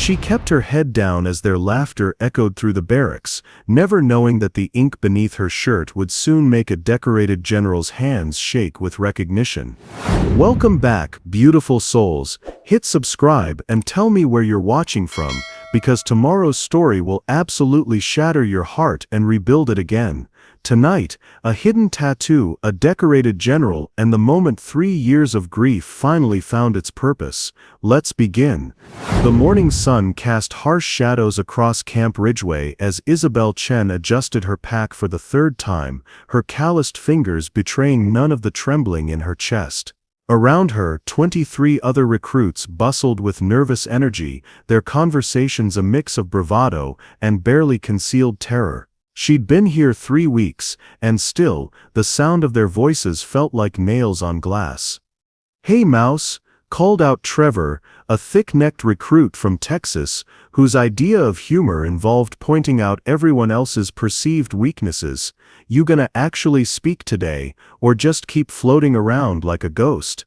She kept her head down as their laughter echoed through the barracks, never knowing that the ink beneath her shirt would soon make a decorated general's hands shake with recognition. Welcome back, beautiful souls. Hit subscribe and tell me where you're watching from, because tomorrow's story will absolutely shatter your heart and rebuild it again. Tonight, a hidden tattoo, a decorated general, and the moment 3 years of grief finally found its purpose. Let's begin. The morning sun cast harsh shadows across Camp Ridgeway as Isabel Chen adjusted her pack for the third time, her calloused fingers betraying none of the trembling in her chest. Around her, 23 other recruits bustled with nervous energy, their conversations a mix of bravado and barely concealed terror. She'd been here 3 weeks, and still, the sound of their voices felt like nails on glass. "Hey, Mouse," called out Trevor, a thick-necked recruit from Texas, whose idea of humor involved pointing out everyone else's perceived weaknesses. "You gonna actually speak today, or just keep floating around like a ghost?"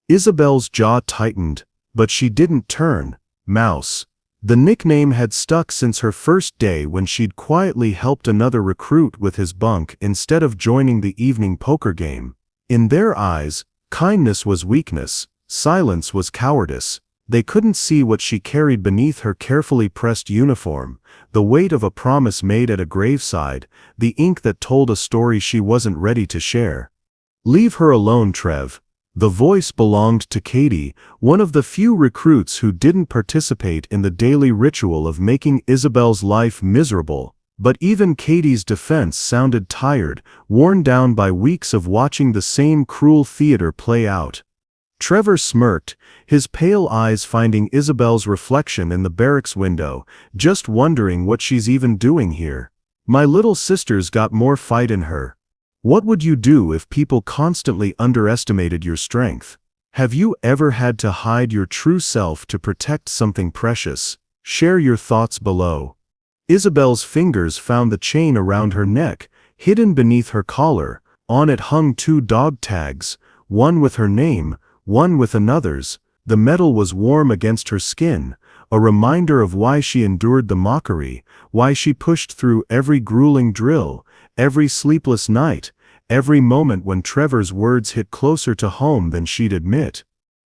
Isabel's jaw tightened, but she didn't turn. Mouse. The nickname had stuck since her first day when she'd quietly helped another recruit with his bunk instead of joining the evening poker game. In their eyes, kindness was weakness, silence was cowardice. They couldn't see what she carried beneath her carefully pressed uniform, the weight of a promise made at a graveside, the ink that told a story she wasn't ready to share. "Leave her alone, Trev." The voice belonged to Katie, one of the few recruits who didn't participate in the daily ritual of making Isabel's life miserable. But even Katie's defense sounded tired, worn down by weeks of watching the same cruel theater play out. Trevor smirked, his pale eyes finding Isabel's reflection in the barracks window, just wondering what she's even doing here. "My little sister's got more fight in her. What would you do if people constantly underestimated your strength? Have you ever had to hide your true self to protect something precious? Share your thoughts below." Isabel's fingers found the chain around her neck, hidden beneath her collar. On it hung 2 dog tags, one with her name, one with another's. The metal was warm against her skin, a reminder of why she endured the mockery, why she pushed through every grueling drill, every sleepless night, every moment when Trevor's words hit closer to home than she'd admit.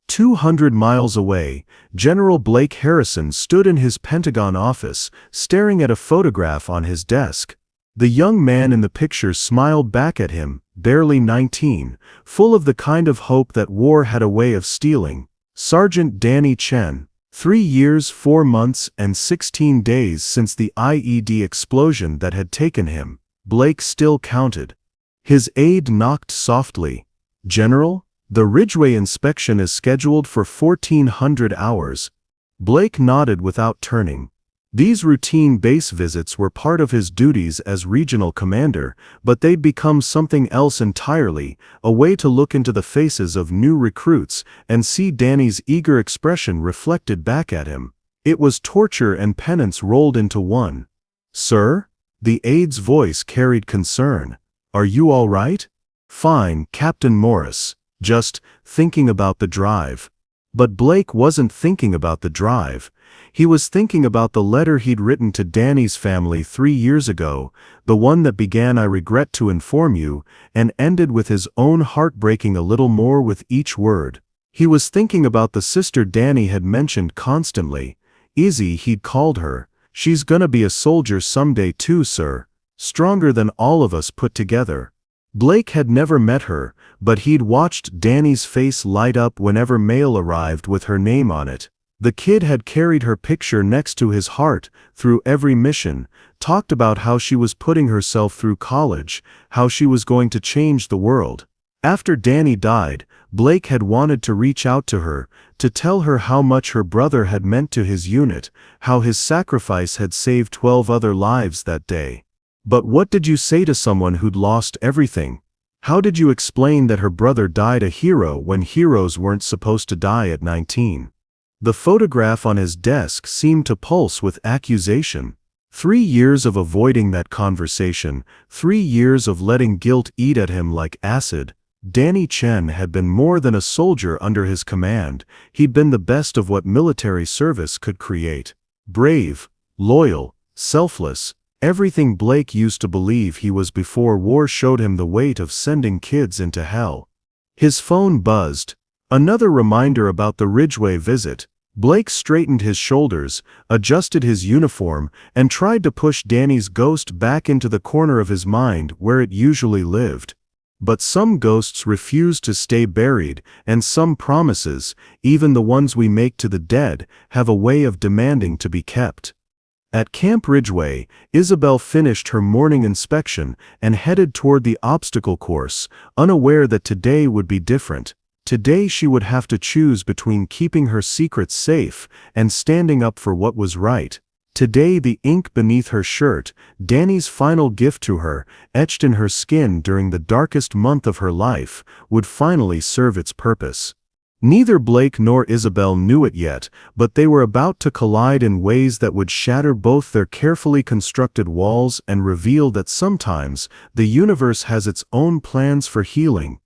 200 miles away, General Blake Harrison stood in his Pentagon office, staring at a photograph on his desk. The young man in the picture smiled back at him, barely 19, full of the kind of hope that war had a way of stealing. Sergeant Danny Chen. 3 years, 4 months, and 16 days since the IED explosion that had taken him. Blake still counted. His aide knocked softly. "General, the Ridgeway inspection is scheduled for 1400 hours. Blake nodded without turning. These routine base visits were part of his duties as regional commander, but they'd become something else entirely, a way to look into the faces of new recruits and see Danny's eager expression reflected back at him. It was torture and penance rolled into one. "Sir?" The aide's voice carried concern. "Are you all right?" "Fine, Captain Morris. Just thinking about the drive." But Blake wasn't thinking about the drive. He was thinking about the letter he'd written to Danny's family 3 years ago, the one that began "I regret to inform you," and ended with his own heart breaking a little more with each word. He was thinking about the sister Danny had mentioned constantly. Izzy, he'd called her. "She's gonna be a soldier someday too, sir. Stronger than all of us put together." Blake had never met her, but he'd watched Danny's face light up whenever mail arrived with her name on it. The kid had carried her picture next to his heart through every mission, talked about how she was putting herself through college, how she was going to change the world. After Danny died, Blake had wanted to reach out to her, to tell her how much her brother had meant to his unit, how his sacrifice had saved 12 other lives that day. But what did you say to someone who'd lost everything? How did you explain that her brother died a hero when heroes weren't supposed to die at 19? The photograph on his desk seemed to pulse with accusation. 3 years of avoiding that conversation, 3 years of letting guilt eat at him like acid. Danny Chen had been more than a soldier under his command, he'd been the best of what military service could create. Brave, loyal, selfless, everything Blake used to believe he was before war showed him the weight of sending kids into hell. His phone buzzed. Another reminder about the Ridgeway visit. Blake straightened his shoulders, adjusted his uniform, and tried to push Danny's ghost back into the corner of his mind where it usually lived. But some ghosts refuse to stay buried, and some promises, even the ones we make to the dead, have a way of demanding to be kept. At Camp Ridgeway, Isabel finished her morning inspection and headed toward the obstacle course, unaware that today would be different. Today she would have to choose between keeping her secrets safe and standing up for what was right. Today the ink beneath her shirt, Danny's final gift to her, etched in her skin during the darkest month of her life, would finally serve its purpose. Neither Blake nor Isabel knew it yet, but they were about to collide in ways that would shatter both their carefully constructed walls and reveal that sometimes the universe has its own plans for healing.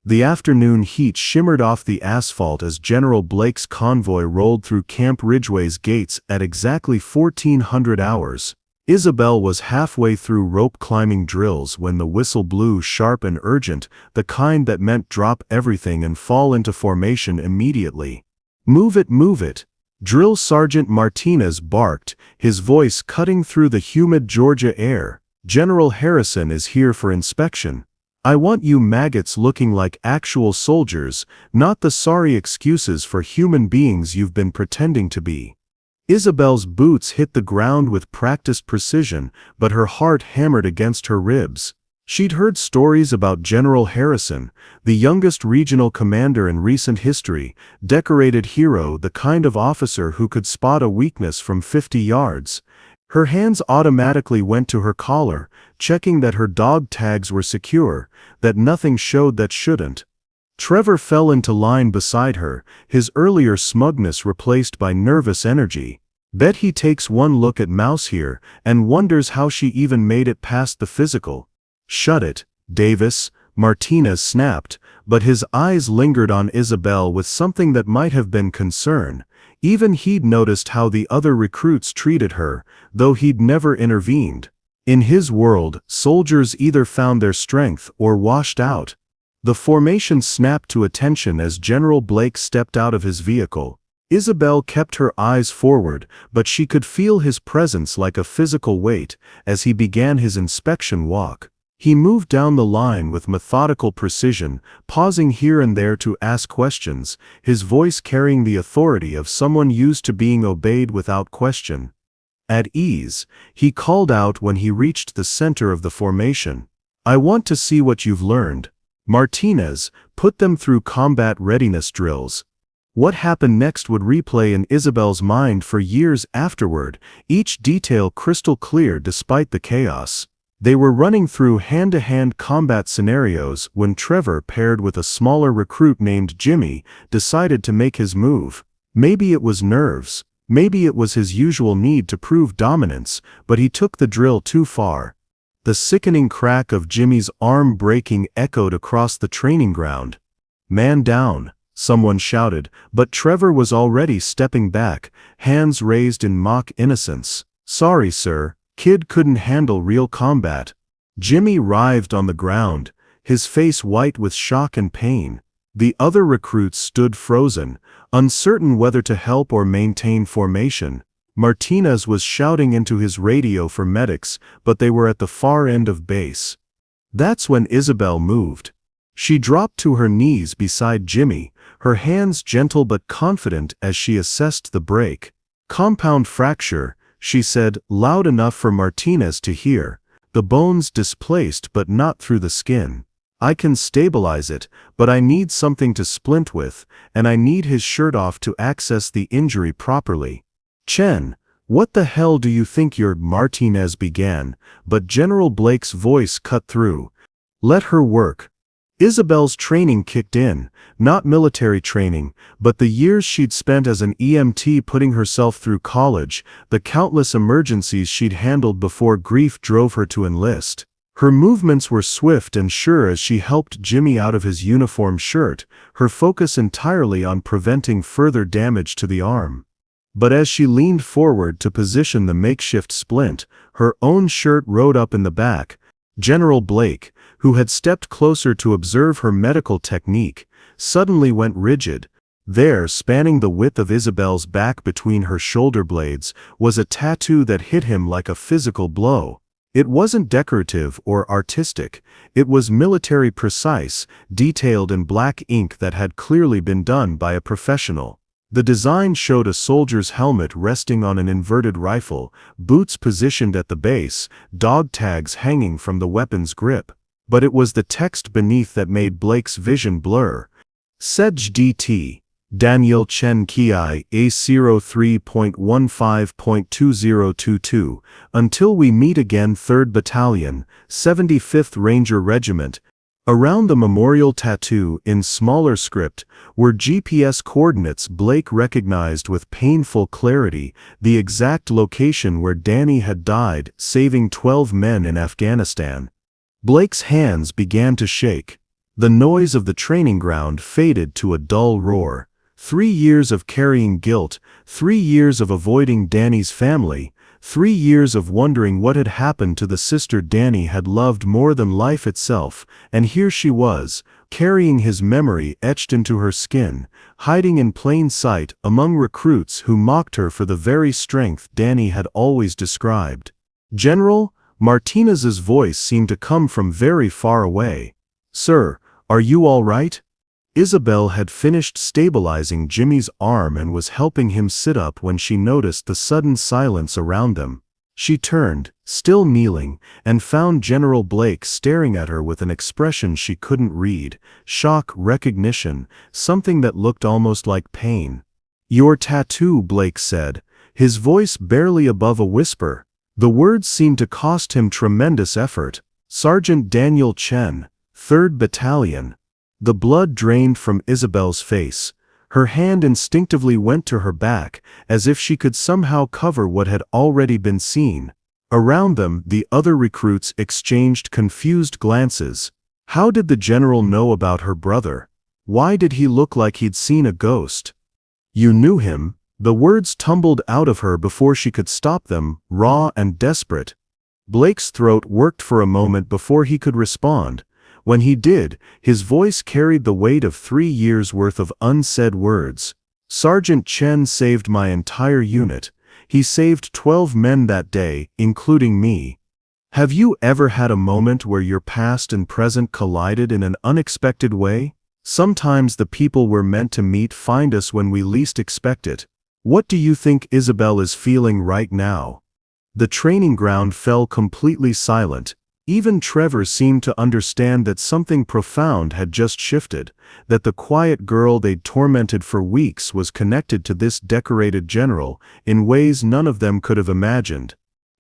The afternoon heat shimmered off the asphalt as General Blake's convoy rolled through Camp Ridgeway's gates at exactly 1400 hours. Isabel was halfway through rope climbing drills when the whistle blew sharp and urgent, the kind that meant drop everything and fall into formation immediately. "Move it," Drill Sergeant Martinez barked, his voice cutting through the humid Georgia air. "General Harrison is here for inspection. I want you maggots looking like actual soldiers, not the sorry excuses for human beings you've been pretending to be." Isabel's boots hit the ground with practiced precision, but her heart hammered against her ribs. She'd heard stories about General Harrison, the youngest regional commander in recent history, decorated hero, the kind of officer who could spot a weakness from 50 yards. Her hands automatically went to her collar, checking that her dog tags were secure, that nothing showed that shouldn't. Trevor fell into line beside her, his earlier smugness replaced by nervous energy. "Bet he takes one look at Mouse here and wonders how she even made it past the physical." "Shut it, Davis," Martinez snapped, but his eyes lingered on Isabel with something that might have been concern. Even he'd noticed how the other recruits treated her, though he'd never intervened. In his world, soldiers either found their strength or washed out. The formation snapped to attention as General Blake stepped out of his vehicle. Isabel kept her eyes forward, but she could feel his presence like a physical weight as he began his inspection walk. He moved down the line with methodical precision, pausing here and there to ask questions, his voice carrying the authority of someone used to being obeyed without question. At ease, he called out when he reached the center of the formation. "I want to see what you've learned." Martinez put them through combat readiness drills. What happened next would replay in Isabel's mind for years afterward, each detail crystal clear despite the chaos. They were running through hand-to-hand combat scenarios when Trevor, paired with a smaller recruit named Jimmy, decided to make his move. Maybe it was nerves, maybe it was his usual need to prove dominance, but he took the drill too far. The sickening crack of Jimmy's arm breaking echoed across the training ground. "Man down," someone shouted, but Trevor was already stepping back, hands raised in mock innocence. "Sorry, sir. Kid couldn't handle real combat." Jimmy writhed on the ground, his face white with shock and pain. The other recruits stood frozen, uncertain whether to help or maintain formation. Martinez was shouting into his radio for medics, but they were at the far end of base. That's when Isabel moved. She dropped to her knees beside Jimmy, her hands gentle but confident as she assessed the break. "Compound fracture," she said, loud enough for Martinez to hear. "The bone's displaced but not through the skin. I can stabilize it, but I need something to splint with, and I need his shirt off to access the injury properly." "Chen, what the hell do you think you're—" Martinez began, but General Blake's voice cut through. "Let her work." Isabel's training kicked in, not military training, but the years she'd spent as an EMT putting herself through college, the countless emergencies she'd handled before grief drove her to enlist. Her movements were swift and sure as she helped Jimmy out of his uniform shirt, her focus entirely on preventing further damage to the arm. But as she leaned forward to position the makeshift splint, her own shirt rode up in the back. General Blake, who had stepped closer to observe her medical technique, suddenly went rigid. There, spanning the width of Isabel's back between her shoulder blades, was a tattoo that hit him like a physical blow. It wasn't decorative or artistic, it was military precise, detailed in black ink that had clearly been done by a professional. The design showed a soldier's helmet resting on an inverted rifle, boots positioned at the base, dog tags hanging from the weapon's grip. But it was the text beneath that made Blake's vision blur. Sej DT. Daniel Chen Kiai A03.15.2022, until we meet again 3rd Battalion, 75th Ranger Regiment. Around the memorial tattoo, in smaller script, were GPS coordinates Blake recognized with painful clarity, the exact location where Danny had died, saving 12 men in Afghanistan. Blake's hands began to shake. The noise of the training ground faded to a dull roar. 3 years of carrying guilt, 3 years of avoiding Danny's family, 3 years of wondering what had happened to the sister Danny had loved more than life itself, and here she was, carrying his memory etched into her skin, hiding in plain sight among recruits who mocked her for the very strength Danny had always described. "General?" Martinez's voice seemed to come from very far away. "Sir, are you all right?" Isabel had finished stabilizing Jimmy's arm and was helping him sit up when she noticed the sudden silence around them. She turned, still kneeling, and found General Blake staring at her with an expression she couldn't read, shock, recognition, something that looked almost like pain. "Your tattoo," Blake said, his voice barely above a whisper. The words seemed to cost him tremendous effort. "Sergeant Daniel Chen, 3rd Battalion." The blood drained from Isabel's face. Her hand instinctively went to her back, as if she could somehow cover what had already been seen. Around them, the other recruits exchanged confused glances. How did the general know about her brother? Why did he look like he'd seen a ghost? "You knew him?" The words tumbled out of her before she could stop them, raw and desperate. Blake's throat worked for a moment before he could respond. When he did, his voice carried the weight of 3 years' worth of unsaid words. "Sergeant Chen saved my entire unit. He saved 12 men that day, including me." Have you ever had a moment where your past and present collided in an unexpected way? Sometimes the people we're meant to meet find us when we least expect it. What do you think Isabel is feeling right now? The training ground fell completely silent. Even Trevor seemed to understand that something profound had just shifted, that the quiet girl they'd tormented for weeks was connected to this decorated general in ways none of them could have imagined.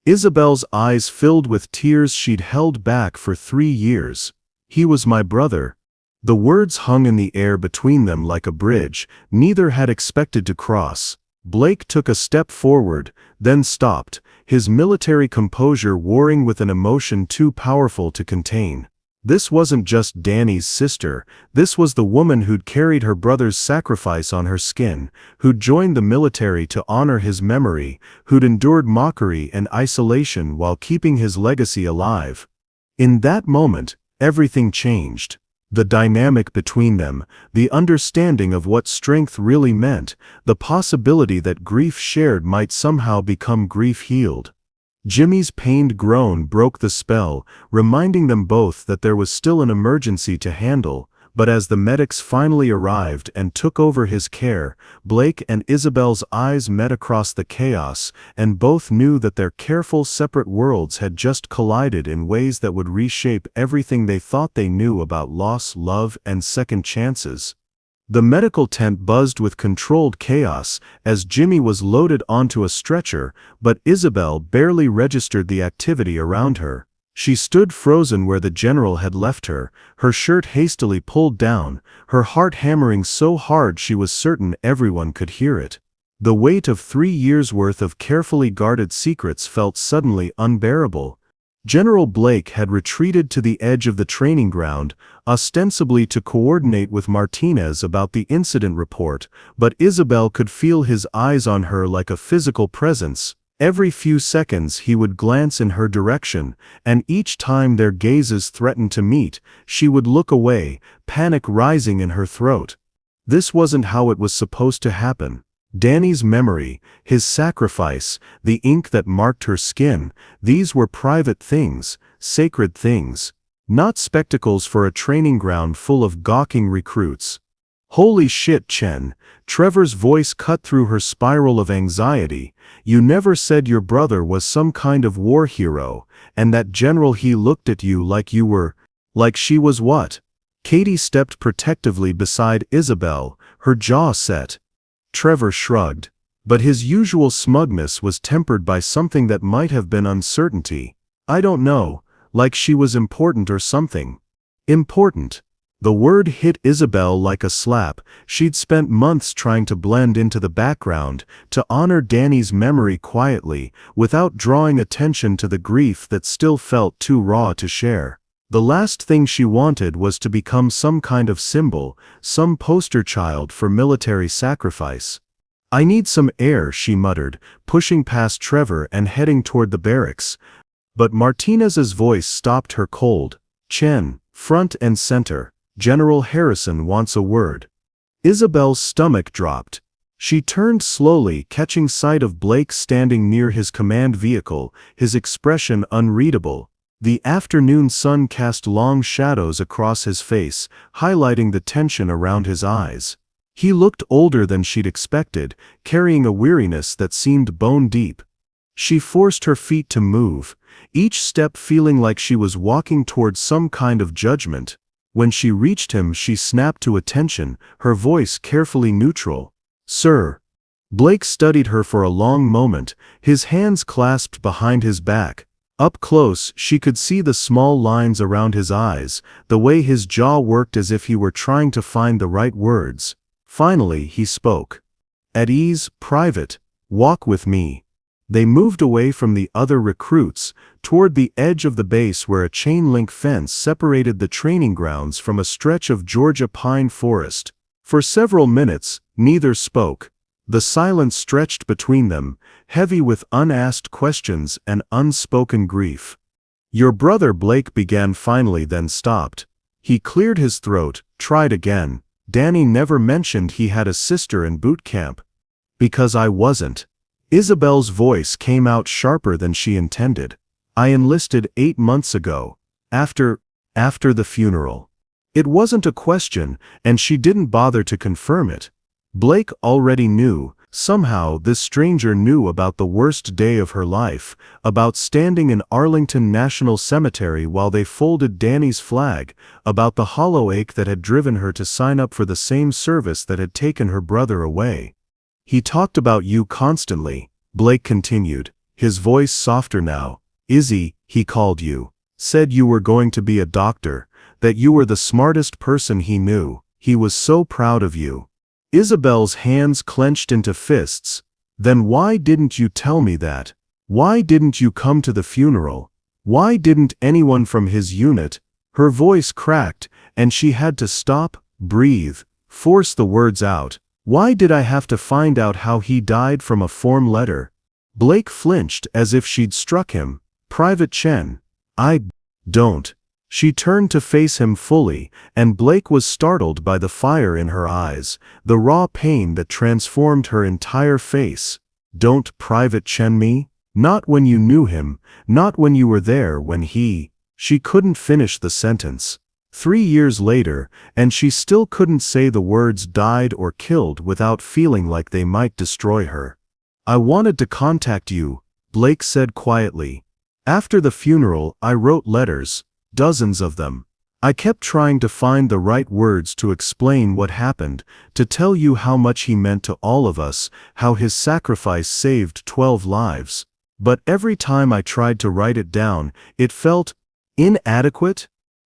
Isabel's eyes filled with tears she'd held back for 3 years. "He was my brother." The words hung in the air between them like a bridge neither had expected to cross. Blake took a step forward, then stopped, his military composure warring with an emotion too powerful to contain. This wasn't just Danny's sister, this was the woman who'd carried her brother's sacrifice on her skin, who'd joined the military to honor his memory, who'd endured mockery and isolation while keeping his legacy alive. In that moment, everything changed. The dynamic between them, the understanding of what strength really meant, the possibility that grief shared might somehow become grief healed. Jimmy's pained groan broke the spell, reminding them both that there was still an emergency to handle, but as the medics finally arrived and took over his care, Blake and Isabel's eyes met across the chaos, and both knew that their careful separate worlds had just collided in ways that would reshape everything they thought they knew about loss, love, and second chances. The medical tent buzzed with controlled chaos as Jimmy was loaded onto a stretcher, but Isabel barely registered the activity around her. She stood frozen where the general had left her, her shirt hastily pulled down, her heart hammering so hard she was certain everyone could hear it. The weight of 3 years' worth of carefully guarded secrets felt suddenly unbearable. General Blake had retreated to the edge of the training ground, ostensibly to coordinate with Martinez about the incident report, but Isabel could feel his eyes on her like a physical presence. Every few seconds he would glance in her direction, and each time their gazes threatened to meet, she would look away, panic rising in her throat. This wasn't how it was supposed to happen. Danny's memory, his sacrifice, the ink that marked her skin, these were private things, sacred things. Not spectacles for a training ground full of gawking recruits. Holy shit, Chen. Trevor's voice cut through her spiral of anxiety. You never said your brother was some kind of war hero, and that general, he looked at you like you were, like she was what? Katie stepped protectively beside Isabel, her jaw set. Trevor shrugged, but his usual smugness was tempered by something that might have been uncertainty. I don't know, like she was important or something. Important. The word hit Isabel like a slap. She'd spent months trying to blend into the background, to honor Danny's memory quietly, without drawing attention to the grief that still felt too raw to share. The last thing she wanted was to become some kind of symbol, some poster child for military sacrifice. I need some air, she muttered, pushing past Trevor and heading toward the barracks. But Martinez's voice stopped her cold. Chen, front and center. General Harrison wants a word. Isabel's stomach dropped. She turned slowly, catching sight of Blake standing near his command vehicle, his expression unreadable. The afternoon sun cast long shadows across his face, highlighting the tension around his eyes. He looked older than she'd expected, carrying a weariness that seemed bone deep. She forced her feet to move, each step feeling like she was walking toward some kind of judgment. When she reached him, she snapped to attention, her voice carefully neutral. Sir. Blake studied her for a long moment, his hands clasped behind his back. Up close, she could see the small lines around his eyes, the way his jaw worked as if he were trying to find the right words. Finally, he spoke. At ease, private. Walk with me. They moved away from the other recruits, toward the edge of the base where a chain-link fence separated the training grounds from a stretch of Georgia pine forest. For several minutes, neither spoke. The silence stretched between them, heavy with unasked questions and unspoken grief. Your brother, Blake began finally, then stopped. He cleared his throat, tried again. Danny never mentioned he had a sister in boot camp. Because I wasn't. Isabel's voice came out sharper than she intended. I enlisted 8 months ago, after the funeral. It wasn't a question, and she didn't bother to confirm it. Blake already knew. Somehow this stranger knew about the worst day of her life, about standing in Arlington National Cemetery while they folded Danny's flag, about the hollow ache that had driven her to sign up for the same service that had taken her brother away. He talked about you constantly, Blake continued, his voice softer now. Izzy, he called you. Said you were going to be a doctor, that you were the smartest person he knew. He was so proud of you. Isabel's hands clenched into fists. Then why didn't you tell me that? Why didn't you come to the funeral? Why didn't anyone from his unit? Her voice cracked, and she had to stop, breathe, force the words out. Why did I have to find out how he died from a form letter? Blake flinched as if she'd struck him. Private Chen. I don't. She turned to face him fully, and Blake was startled by the fire in her eyes, the raw pain that transformed her entire face. Don't Private Chen me? Not when you knew him, not when you were there when he... She couldn't finish the sentence. 3 years later, and she still couldn't say the words died or killed without feeling like they might destroy her. I wanted to contact you, Blake said quietly. After the funeral, I wrote letters, dozens of them. I kept trying to find the right words to explain what happened, to tell you how much he meant to all of us, how his sacrifice saved 12 lives. But every time I tried to write it down, it felt inadequate.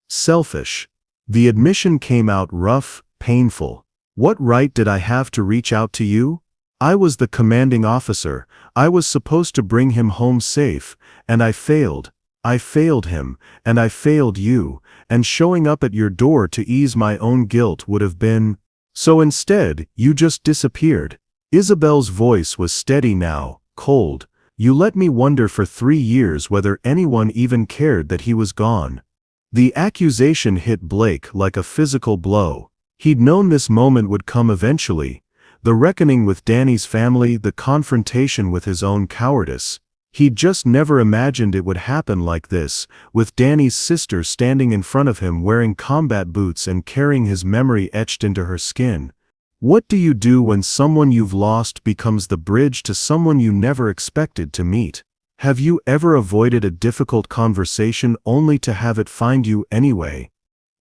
Selfish. The admission came out rough, painful. What right did I have to reach out to you? I was the commanding officer. I was supposed to bring him home safe, and I failed. I failed him, and I failed you, and showing up at your door to ease my own guilt would have been. So instead, you just disappeared." Isabel's voice was steady now, cold. "You let me wonder for 3 years whether anyone even cared that he was gone." The accusation hit Blake like a physical blow. He'd known this moment would come eventually. The reckoning with Danny's family, the confrontation with his own cowardice. He'd just never imagined it would happen like this, with Danny's sister standing in front of him wearing combat boots and carrying his memory etched into her skin. What do you do when someone you've lost becomes the bridge to someone you never expected to meet? Have you ever avoided a difficult conversation only to have it find you anyway?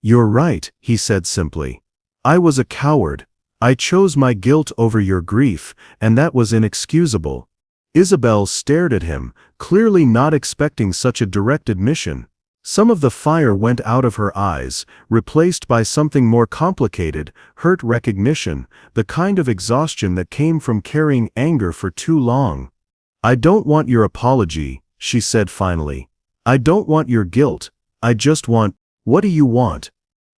"You're right," he said simply. "I was a coward. I chose my guilt over your grief, and that was inexcusable." Isabel stared at him, clearly not expecting such a direct admission. Some of the fire went out of her eyes, replaced by something more complicated, hurt recognition, the kind of exhaustion that came from carrying anger for too long. "I don't want your apology," she said finally. "I don't want your guilt. I just want—" "What do you want?"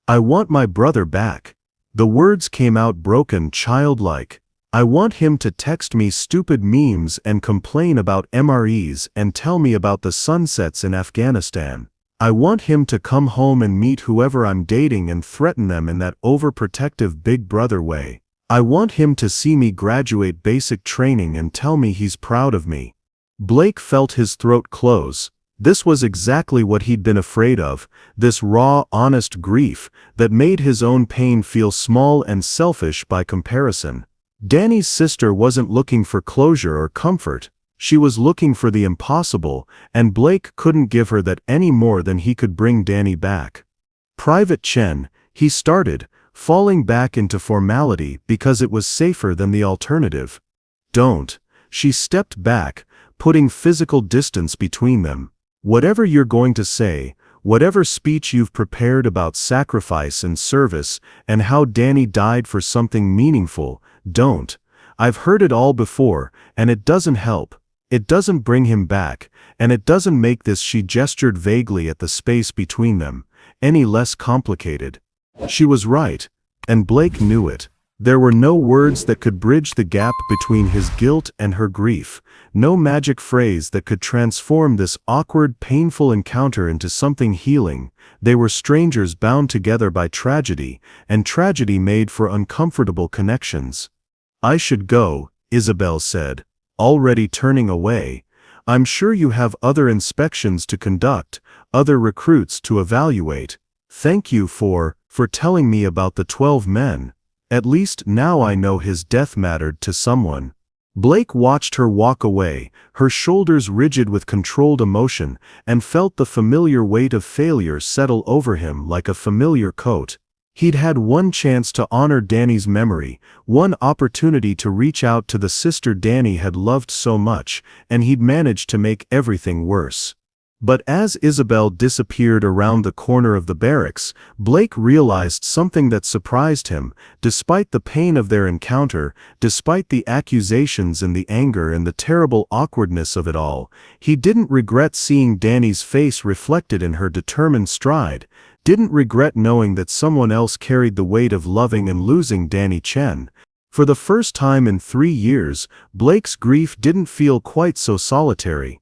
"I want my brother back." The words came out broken, childlike. "I want him to text me stupid memes and complain about MREs and tell me about the sunsets in Afghanistan. I want him to come home and meet whoever I'm dating and threaten them in that overprotective big brother way. I want him to see me graduate basic training and tell me he's proud of me." Blake felt his throat close. This was exactly what he'd been afraid of, this raw, honest grief that made his own pain feel small and selfish by comparison. Danny's sister wasn't looking for closure or comfort. She was looking for the impossible, and Blake couldn't give her that any more than he could bring Danny back. "Private Chen," he started, falling back into formality because it was safer than the alternative. "Don't." She stepped back, putting physical distance between them. "Whatever you're going to say, whatever speech you've prepared about sacrifice and service and how Danny died for something meaningful, don't. I've heard it all before, and it doesn't help. It doesn't bring him back, and it doesn't make this," she gestured vaguely at the space between them, "any less complicated." She was right, and Blake knew it. There were no words that could bridge the gap between his guilt and her grief, no magic phrase that could transform this awkward, painful encounter into something healing. They were strangers bound together by tragedy, and tragedy made for uncomfortable connections. "I should go," Isabel said, already turning away. "I'm sure you have other inspections to conduct, other recruits to evaluate. Thank you for telling me about the 12 men. At least now I know his death mattered to someone." Blake watched her walk away, her shoulders rigid with controlled emotion, and felt the familiar weight of failure settle over him like a familiar coat. He'd had one chance to honor Danny's memory, one opportunity to reach out to the sister Danny had loved so much, and he'd managed to make everything worse. But as Isabel disappeared around the corner of the barracks, Blake realized something that surprised him. Despite the pain of their encounter, despite the accusations and the anger and the terrible awkwardness of it all, he didn't regret seeing Danny's face reflected in her determined stride, didn't regret knowing that someone else carried the weight of loving and losing Danny Chen. For the first time in 3 years, Blake's grief didn't feel quite so solitary.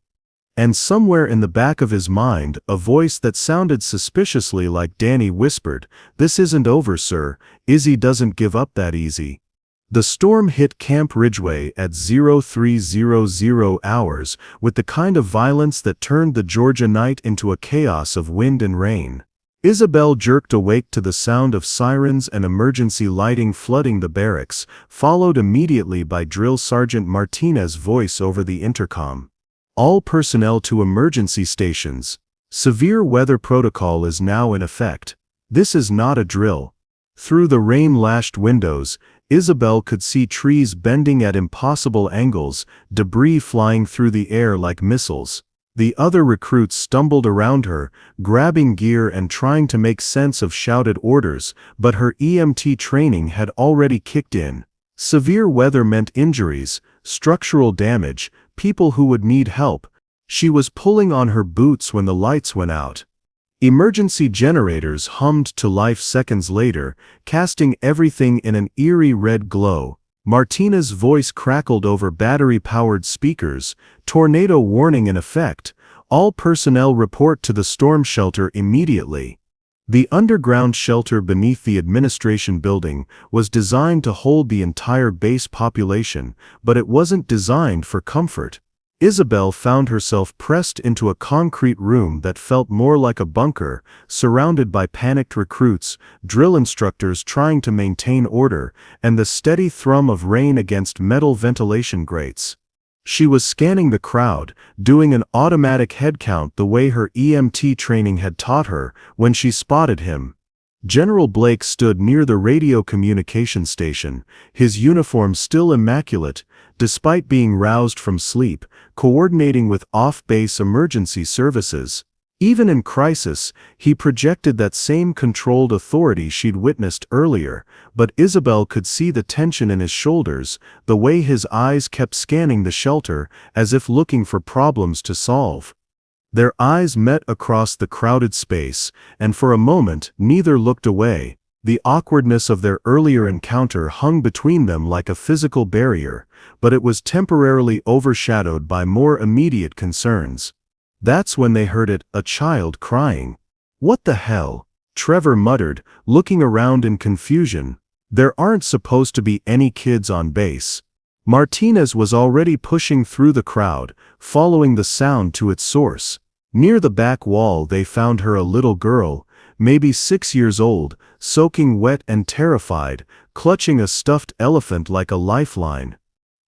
And somewhere in the back of his mind, a voice that sounded suspiciously like Danny whispered, "This isn't over, sir. Izzy doesn't give up that easy." The storm hit Camp Ridgeway at 0300 hours with the kind of violence that turned the Georgia night into a chaos of wind and rain. Isabel jerked awake to the sound of sirens and emergency lighting flooding the barracks, followed immediately by Drill Sergeant Martinez's voice over the intercom. "All personnel to emergency stations. Severe weather protocol is now in effect. This is not a drill." Through the rain-lashed windows, Isabel could see trees bending at impossible angles, debris flying through the air like missiles. The other recruits stumbled around her, grabbing gear and trying to make sense of shouted orders, but her EMT training had already kicked in. Severe weather meant injuries, structural damage, people who would need help. She was pulling on her boots when the lights went out. Emergency generators hummed to life seconds later, casting everything in an eerie red glow. Martina's voice crackled over battery-powered speakers, tornado warning in effect. All personnel report to the storm shelter immediately. The underground shelter beneath the administration building was designed to hold the entire base population, but it wasn't designed for comfort. Isabel found herself pressed into a concrete room that felt more like a bunker, surrounded by panicked recruits, drill instructors trying to maintain order, and the steady thrum of rain against metal ventilation grates. She was scanning the crowd, doing an automatic head count the way her EMT training had taught her, when she spotted him. General Blake stood near the radio communication station, his uniform still immaculate, despite being roused from sleep, coordinating with off-base emergency services. Even in crisis, he projected that same controlled authority she'd witnessed earlier, but Isabel could see the tension in his shoulders, the way his eyes kept scanning the shelter, as if looking for problems to solve. Their eyes met across the crowded space, and for a moment neither looked away. The awkwardness of their earlier encounter hung between them like a physical barrier, but it was temporarily overshadowed by more immediate concerns. That's when they heard it, a child crying. "What the hell?" Trevor muttered, looking around in confusion. There aren't supposed to be any kids on base. Martinez was already pushing through the crowd, following the sound to its source. Near the back wall they found her, a little girl, maybe 6 years old, soaking wet and terrified, clutching a stuffed elephant like a lifeline.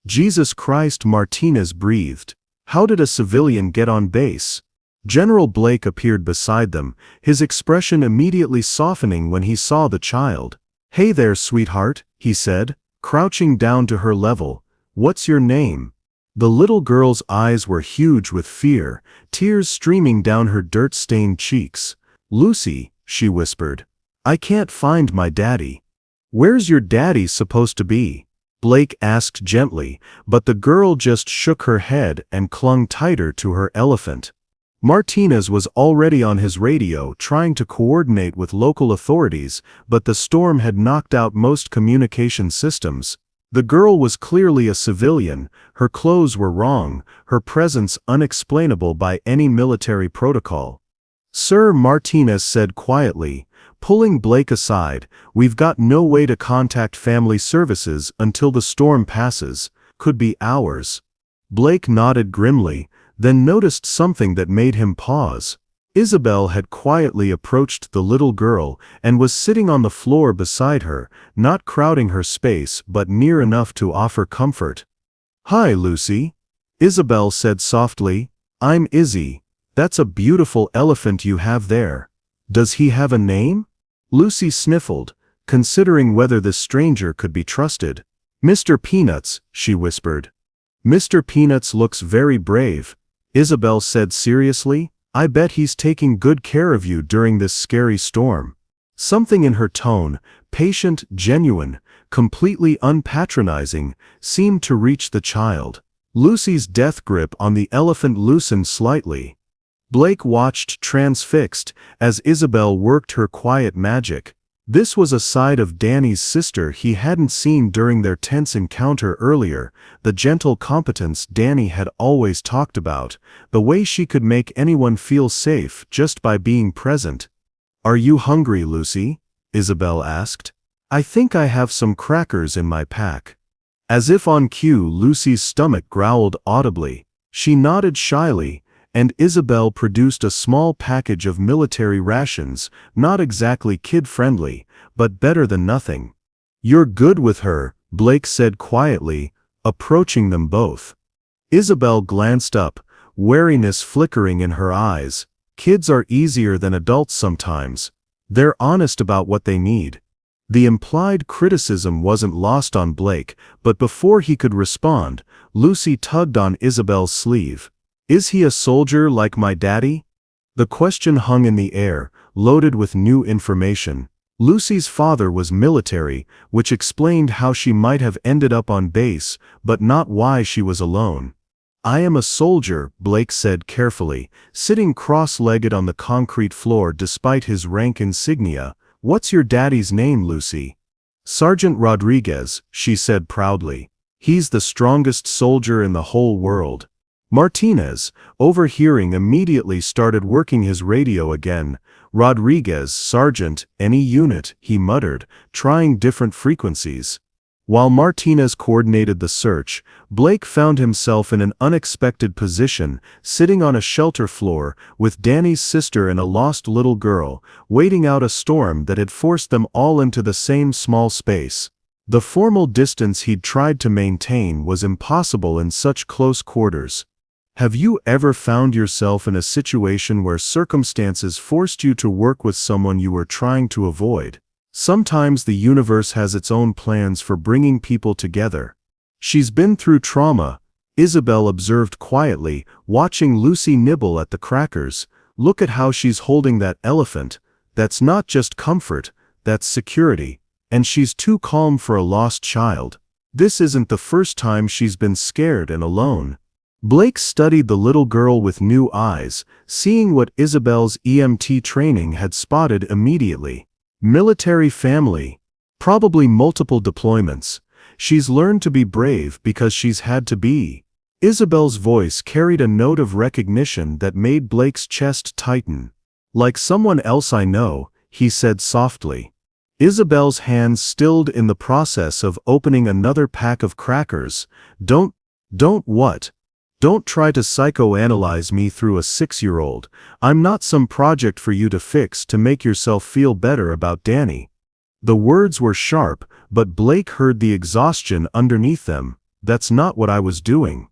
"Jesus Christ," Martinez breathed. "How did a civilian get on base?" General Blake appeared beside them, his expression immediately softening when he saw the child. "Hey there, sweetheart," he said, crouching down to her level. "What's your name?" The little girl's eyes were huge with fear, tears streaming down her dirt-stained cheeks. "Lucy," she whispered. "I can't find my daddy." "Where's your daddy supposed to be?" Blake asked gently, but the girl just shook her head and clung tighter to her elephant. Martinez was already on his radio trying to coordinate with local authorities, but the storm had knocked out most communication systems. The girl was clearly a civilian, her clothes were wrong, her presence unexplainable by any military protocol. "Sir," Martinez said quietly, pulling Blake aside, "we've got no way to contact family services until the storm passes. Could be hours." Blake nodded grimly, then noticed something that made him pause. Isabel had quietly approached the little girl and was sitting on the floor beside her, not crowding her space but near enough to offer comfort. "Hi, Lucy," Isabel said softly. "I'm Izzy. That's a beautiful elephant you have there. Does he have a name?" Lucy sniffled, considering whether this stranger could be trusted. "Mr. Peanuts," she whispered. "Mr. Peanuts looks very brave," Isabel said seriously. "I bet he's taking good care of you during this scary storm." Something in her tone, patient, genuine, completely unpatronizing, seemed to reach the child. Lucy's death grip on the elephant loosened slightly. Blake watched transfixed as Isabel worked her quiet magic. This was a side of Danny's sister he hadn't seen during their tense encounter earlier, the gentle competence Danny had always talked about, the way she could make anyone feel safe just by being present. "Are you hungry, Lucy?" Isabel asked. "I think I have some crackers in my pack." As if on cue, Lucy's stomach growled audibly. She nodded shyly, and Isabel produced a small package of military rations, not exactly kid-friendly, but better than nothing. "You're good with her," Blake said quietly, approaching them both. Isabel glanced up, wariness flickering in her eyes. Kids are easier than adults sometimes. They're honest about what they need. The implied criticism wasn't lost on Blake, but before he could respond, Lucy tugged on Isabel's sleeve. "Is he a soldier like my daddy?" The question hung in the air, loaded with new information. Lucy's father was military, which explained how she might have ended up on base, but not why she was alone. I am a soldier, Blake said carefully, sitting cross-legged on the concrete floor despite his rank insignia. What's your daddy's name, Lucy? Sergeant Rodriguez, she said proudly. He's the strongest soldier in the whole world. Martinez, overhearing, immediately started working his radio again. Rodriguez, Sergeant, any unit, he muttered, trying different frequencies. While Martinez coordinated the search, Blake found himself in an unexpected position, sitting on a shelter floor, with Danny's sister and a lost little girl, waiting out a storm that had forced them all into the same small space. The formal distance he'd tried to maintain was impossible in such close quarters. Have you ever found yourself in a situation where circumstances forced you to work with someone you were trying to avoid? Sometimes the universe has its own plans for bringing people together. She's been through trauma, Isabel observed quietly, watching Lucy nibble at the crackers. Look at how she's holding that elephant. That's not just comfort, that's security. And she's too calm for a lost child. This isn't the first time she's been scared and alone. Blake studied the little girl with new eyes, seeing what Isabel's EMT training had spotted immediately. Military family. Probably multiple deployments. She's learned to be brave because she's had to be. Isabel's voice carried a note of recognition that made Blake's chest tighten. Like someone else I know, he said softly. Isabel's hands stilled in the process of opening another pack of crackers. Don't what? Don't try to psychoanalyze me through a 6-year-old. I'm not some project for you to fix to make yourself feel better about Danny. The words were sharp, but Blake heard the exhaustion underneath them. That's not what I was doing.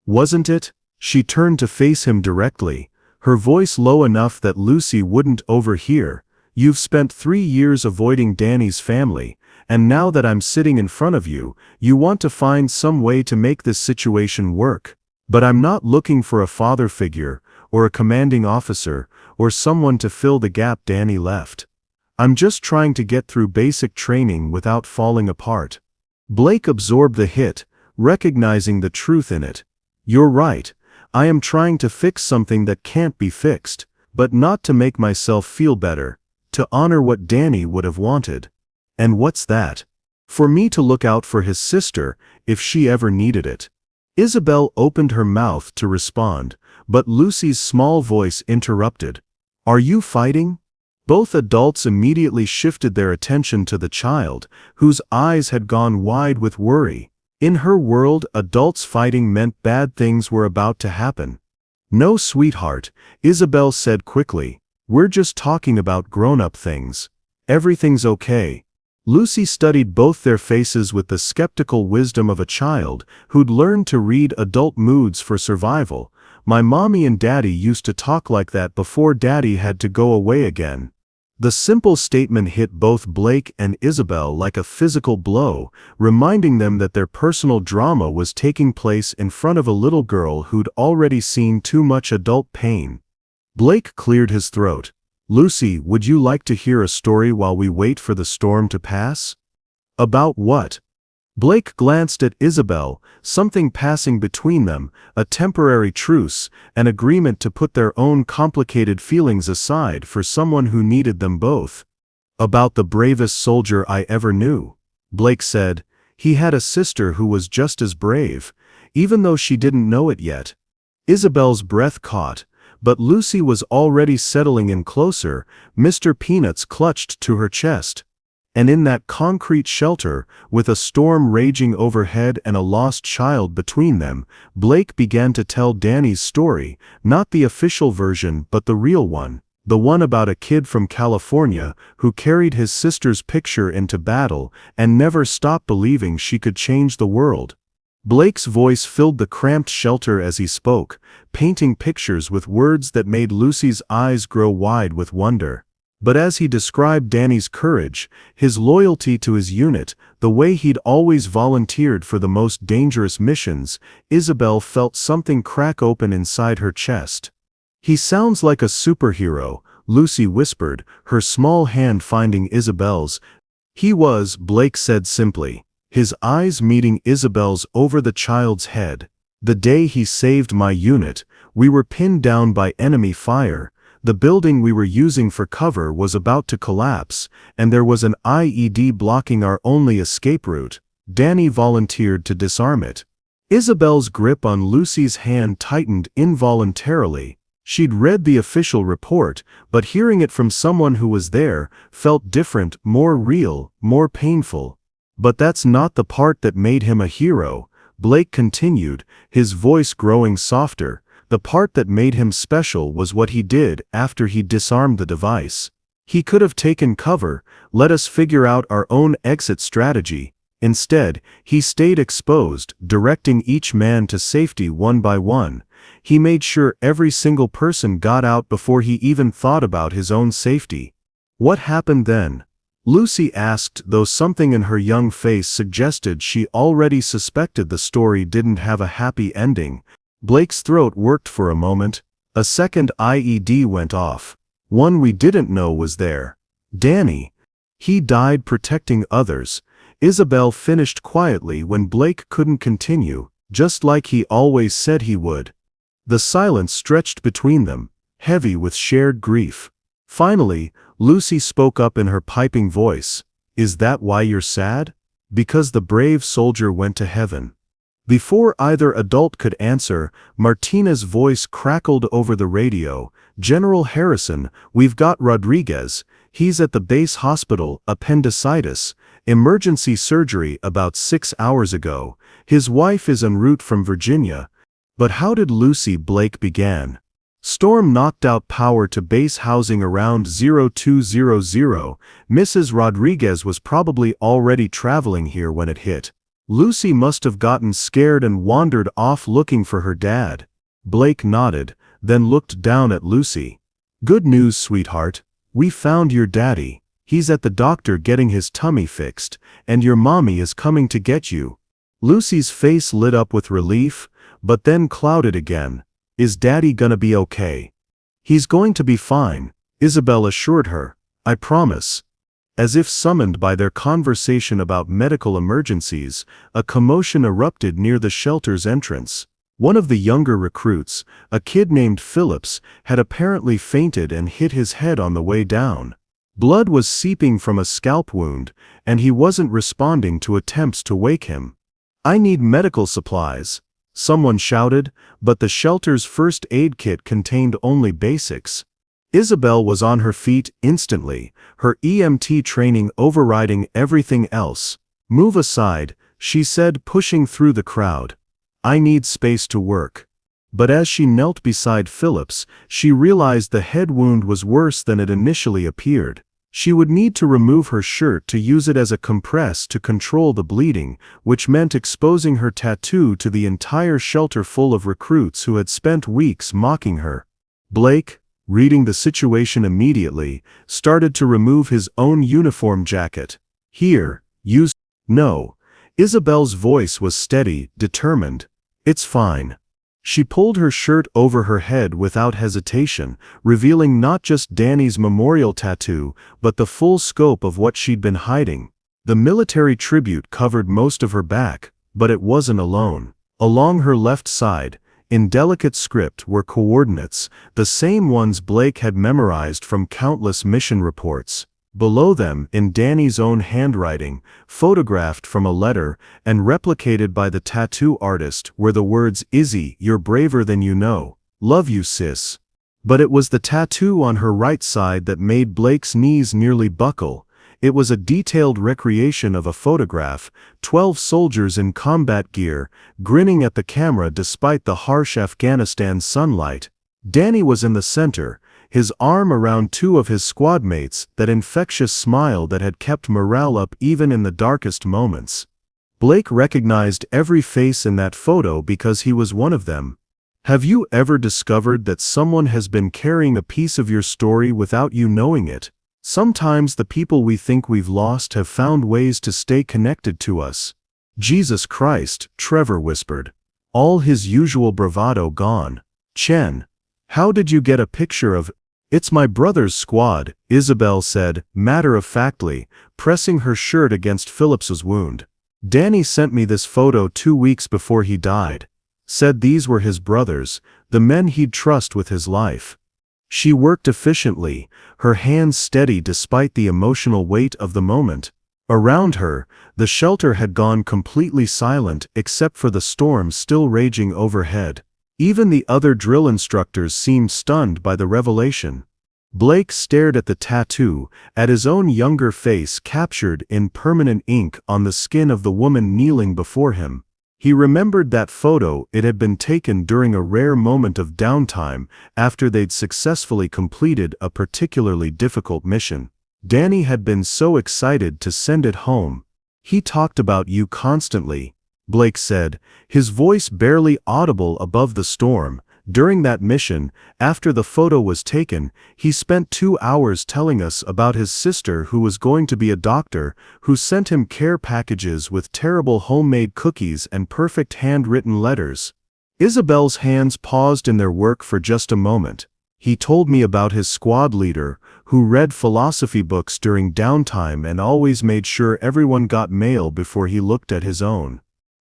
Wasn't it? She turned to face him directly, her voice low enough that Lucy wouldn't overhear. You've spent 3 years avoiding Danny's family, and now that I'm sitting in front of you, you want to find some way to make this situation work. But I'm not looking for a father figure, or a commanding officer, or someone to fill the gap Danny left. I'm just trying to get through basic training without falling apart. Blake absorbed the hit, recognizing the truth in it. You're right, I am trying to fix something that can't be fixed, but not to make myself feel better, to honor what Danny would have wanted. And what's that? For me to look out for his sister, if she ever needed it. Isabel opened her mouth to respond, but Lucy's small voice interrupted. Are you fighting? Both adults immediately shifted their attention to the child, whose eyes had gone wide with worry. In her world, adults fighting meant bad things were about to happen. No, sweetheart, Isabel said quickly. We're just talking about grown-up things. Everything's okay. Lucy studied both their faces with the skeptical wisdom of a child who'd learned to read adult moods for survival. My mommy and daddy used to talk like that before daddy had to go away again. The simple statement hit both Blake and Isabel like a physical blow, reminding them that their personal drama was taking place in front of a little girl who'd already seen too much adult pain. Blake cleared his throat. Lucy, would you like to hear a story while we wait for the storm to pass? About what? Blake glanced at Isabel, something passing between them, a temporary truce, an agreement to put their own complicated feelings aside for someone who needed them both. About the bravest soldier I ever knew, Blake said. He had a sister who was just as brave, even though she didn't know it yet. Isabel's breath caught. But Lucy was already settling in closer. Mr. Peanuts clutched to her chest. And in that concrete shelter, with a storm raging overhead and a lost child between them, Blake began to tell Danny's story, not the official version but the real one, the one about a kid from California who carried his sister's picture into battle and never stopped believing she could change the world. Blake's voice filled the cramped shelter as he spoke, painting pictures with words that made Lucy's eyes grow wide with wonder. But as he described Danny's courage, his loyalty to his unit, the way he'd always volunteered for the most dangerous missions, Isabel felt something crack open inside her chest. He sounds like a superhero, Lucy whispered, her small hand finding Isabel's. He was, Blake said simply, his eyes meeting Isabel's over the child's head. The day he saved my unit, we were pinned down by enemy fire. The building we were using for cover was about to collapse, and there was an IED blocking our only escape route. Danny volunteered to disarm it. Isabel's grip on Lucy's hand tightened involuntarily. She'd read the official report, but hearing it from someone who was there felt different, more real, more painful. But that's not the part that made him a hero, Blake continued, his voice growing softer. The part that made him special was what he did after he disarmed the device. He could have taken cover, let us figure out our own exit strategy. Instead, he stayed exposed, directing each man to safety one by one. He made sure every single person got out before he even thought about his own safety. What happened then? Lucy asked, though something in her young face suggested she already suspected the story didn't have a happy ending. Blake's throat worked for a moment. A second IED went off. One we didn't know was there. Danny. He died protecting others. Isabel finished quietly when Blake couldn't continue, just like he always said he would. The silence stretched between them, heavy with shared grief. Finally, Lucy spoke up in her piping voice. Is that why you're sad? Because the brave soldier went to heaven. Before either adult could answer, Martina's voice crackled over the radio. General Harrison, we've got Rodriguez. He's at the base hospital, appendicitis. Emergency surgery about 6 hours ago. His wife is en route from Virginia. But how did Lucy? Blake began. Storm knocked out power to base housing around 0200. Mrs. Rodriguez was probably already traveling here when it hit. Lucy must have gotten scared and wandered off looking for her dad. Blake nodded, then looked down at Lucy. Good news, sweetheart. We found your daddy. He's at the doctor getting his tummy fixed, and your mommy is coming to get you. Lucy's face lit up with relief, but then clouded again. Is Daddy gonna be okay? He's going to be fine, Isabel assured her. I promise. As if summoned by their conversation about medical emergencies, a commotion erupted near the shelter's entrance. One of the younger recruits, a kid named Phillips, had apparently fainted and hit his head on the way down. Blood was seeping from a scalp wound, and he wasn't responding to attempts to wake him. I need medical supplies, someone shouted, but the shelter's first aid kit contained only basics. Isabel was on her feet instantly, her EMT training overriding everything else. Move aside, she said, pushing through the crowd. I need space to work. But as she knelt beside Phillips, she realized the head wound was worse than it initially appeared. She would need to remove her shirt to use it as a compress to control the bleeding, which meant exposing her tattoo to the entire shelter full of recruits who had spent weeks mocking her. Blake, reading the situation immediately, started to remove his own uniform jacket. Here, use. No. Isabel's voice was steady, determined. It's fine. She pulled her shirt over her head without hesitation, revealing not just Danny's memorial tattoo, but the full scope of what she'd been hiding. The military tribute covered most of her back, but it wasn't alone. Along her left side, in delicate script, were coordinates, the same ones Blake had memorized from countless mission reports. Below them, in Danny's own handwriting, photographed from a letter and replicated by the tattoo artist, were the words, Izzy, you're braver than you know. Love you, sis. But it was the tattoo on her right side that made Blake's knees nearly buckle. It was a detailed recreation of a photograph, 12 soldiers in combat gear, grinning at the camera despite the harsh Afghanistan sunlight. Danny was in the center, his arm around two of his squad mates, that infectious smile that had kept morale up even in the darkest moments. Blake recognized every face in that photo because he was one of them. Have you ever discovered that someone has been carrying a piece of your story without you knowing it? Sometimes the people we think we've lost have found ways to stay connected to us. Jesus Christ, Trevor whispered. All his usual bravado gone. Chen, how did you get a picture of? It's my brother's squad, Isabel said, matter-of-factly, pressing her shirt against Phillips's wound. Danny sent me this photo 2 weeks before he died. said these were his brothers, the men he'd trust with his life. She worked efficiently, her hands steady despite the emotional weight of the moment. Around her, the shelter had gone completely silent except for the storm still raging overhead. Even the other drill instructors seemed stunned by the revelation. Blake stared at the tattoo, at his own younger face captured in permanent ink on the skin of the woman kneeling before him. He remembered that photo. It had been taken during a rare moment of downtime after they'd successfully completed a particularly difficult mission. Danny had been so excited to send it home. "He talked about you constantly," Blake said, his voice barely audible above the storm. "During that mission, after the photo was taken, he spent 2 hours telling us about his sister who was going to be a doctor, who sent him care packages with terrible homemade cookies and perfect handwritten letters." Isabel's hands paused in their work for just a moment. "He told me about his squad leader, who read philosophy books during downtime and always made sure everyone got mail before he looked at his own."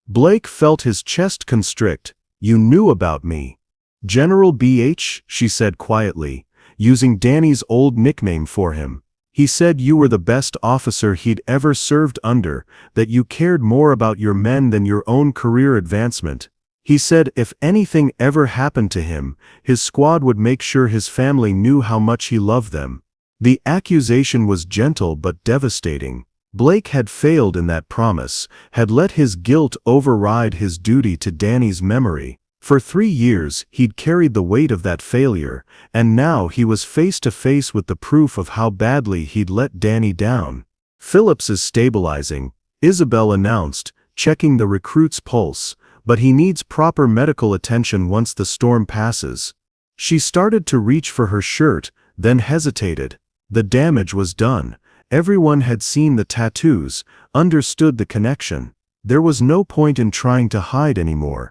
Blake felt his chest constrict. "You knew about me." "General BH," she said quietly, using Danny's old nickname for him. "He said you were the best officer he'd ever served under, that you cared more about your men than your own career advancement. He said if anything ever happened to him, his squad would make sure his family knew how much he loved them." The accusation was gentle but devastating. Blake had failed in that promise, had let his guilt override his duty to Danny's memory. For 3 years, he'd carried the weight of that failure, and now he was face to face with the proof of how badly he'd let Danny down. "Phillips is stabilizing," Isabel announced, checking the recruit's pulse, "but he needs proper medical attention once the storm passes." She started to reach for her shirt, then hesitated. The damage was done. Everyone had seen the tattoos, understood the connection. There was no point in trying to hide anymore.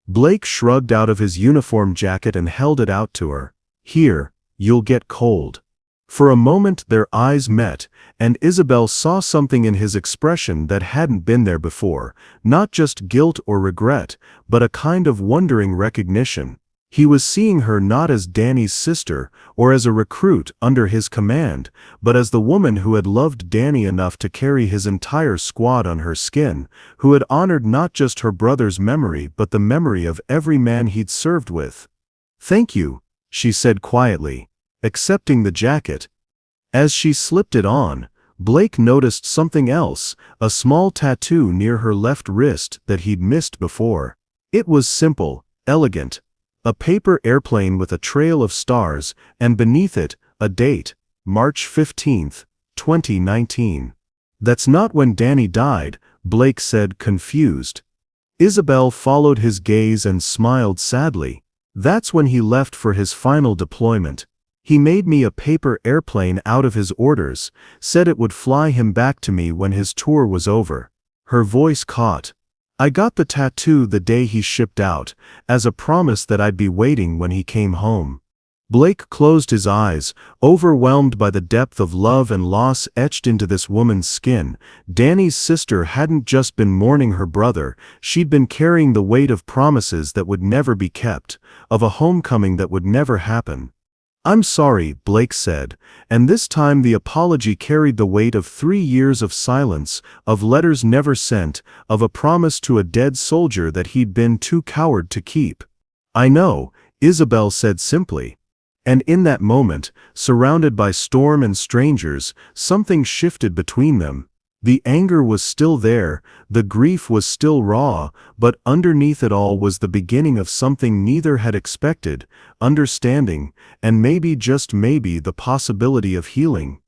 Blake shrugged out of his uniform jacket and held it out to her. "Here, you'll get cold." For a moment their eyes met, and Isabel saw something in his expression that hadn't been there before, not just guilt or regret, but a kind of wondering recognition. He was seeing her not as Danny's sister, or as a recruit under his command, but as the woman who had loved Danny enough to carry his entire squad on her skin, who had honored not just her brother's memory but the memory of every man he'd served with. "Thank you," she said quietly, accepting the jacket. As she slipped it on, Blake noticed something else, a small tattoo near her left wrist that he'd missed before. It was simple, elegant. A paper airplane with a trail of stars, and beneath it, a date, March 15th, 2019. "That's not when Danny died," Blake said, confused. Isabel followed his gaze and smiled sadly. "That's when he left for his final deployment. He made me a paper airplane out of his orders, said it would fly him back to me when his tour was over." Her voice caught. "I got the tattoo the day he shipped out, as a promise that I'd be waiting when he came home." Blake closed his eyes, overwhelmed by the depth of love and loss etched into this woman's skin. Danny's sister hadn't just been mourning her brother, she'd been carrying the weight of promises that would never be kept, of a homecoming that would never happen. "I'm sorry," Blake said, and this time the apology carried the weight of 3 years of silence, of letters never sent, of a promise to a dead soldier that he'd been too coward to keep. "I know," Isabel said simply. And in that moment, surrounded by storm and strangers, something shifted between them. The anger was still there, the grief was still raw, but underneath it all was the beginning of something neither had expected: understanding, and maybe, just maybe, the possibility of healing.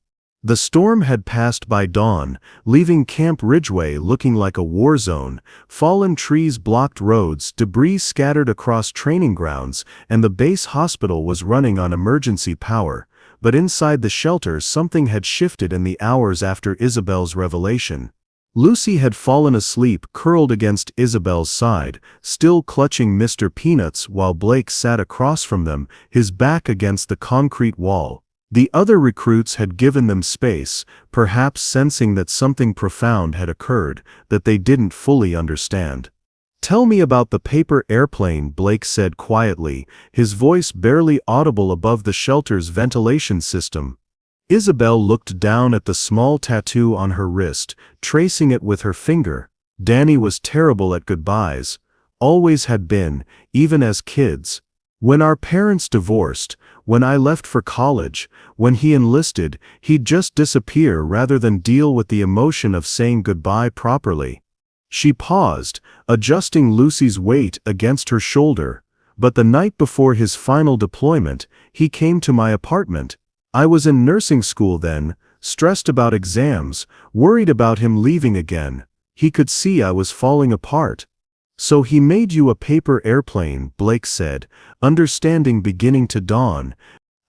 The storm had passed by dawn, leaving Camp Ridgeway looking like a war zone. Fallen trees blocked roads, debris scattered across training grounds, and the base hospital was running on emergency power. But inside the shelter something had shifted in the hours after Isabel's revelation. Lucy had fallen asleep curled against Isabel's side, still clutching Mr. Peanuts, while Blake sat across from them, his back against the concrete wall. The other recruits had given them space, perhaps sensing that something profound had occurred, that they didn't fully understand. Tell me about the paper airplane, Blake said quietly, his voice barely audible above the shelter's ventilation system. Isabel looked down at the small tattoo on her wrist, tracing it with her finger. Danny was terrible at goodbyes. Always had been, even as kids. When our parents divorced, when I left for college, when he enlisted, he'd just disappear rather than deal with the emotion of saying goodbye properly. She paused, adjusting Lucy's weight against her shoulder. But the night before his final deployment, he came to my apartment. I was in nursing school then, stressed about exams, worried about him leaving again. He could see I was falling apart. So he made you a paper airplane, Blake said, understanding beginning to dawn.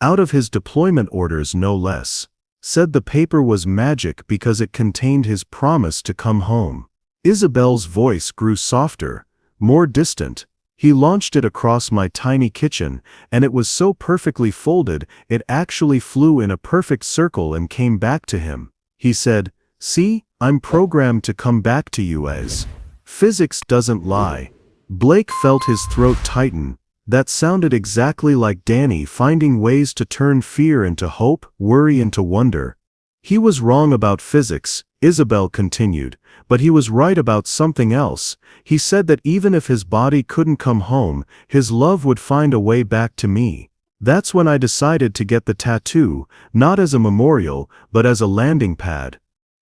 Out of his deployment orders, no less. Said the paper was magic because it contained his promise to come home. Isabel's voice grew softer, more distant. He launched it across my tiny kitchen, and it was so perfectly folded it actually flew in a perfect circle and came back to him. He said, "See, I'm programmed to come back to you as." Physics doesn't lie. Blake felt his throat tighten. That sounded exactly like Danny finding ways to turn fear into hope, worry into wonder. He was wrong about physics, Isabel continued, but he was right about something else. He said that even if his body couldn't come home, his love would find a way back to me. That's when I decided to get the tattoo, not as a memorial, but as a landing pad.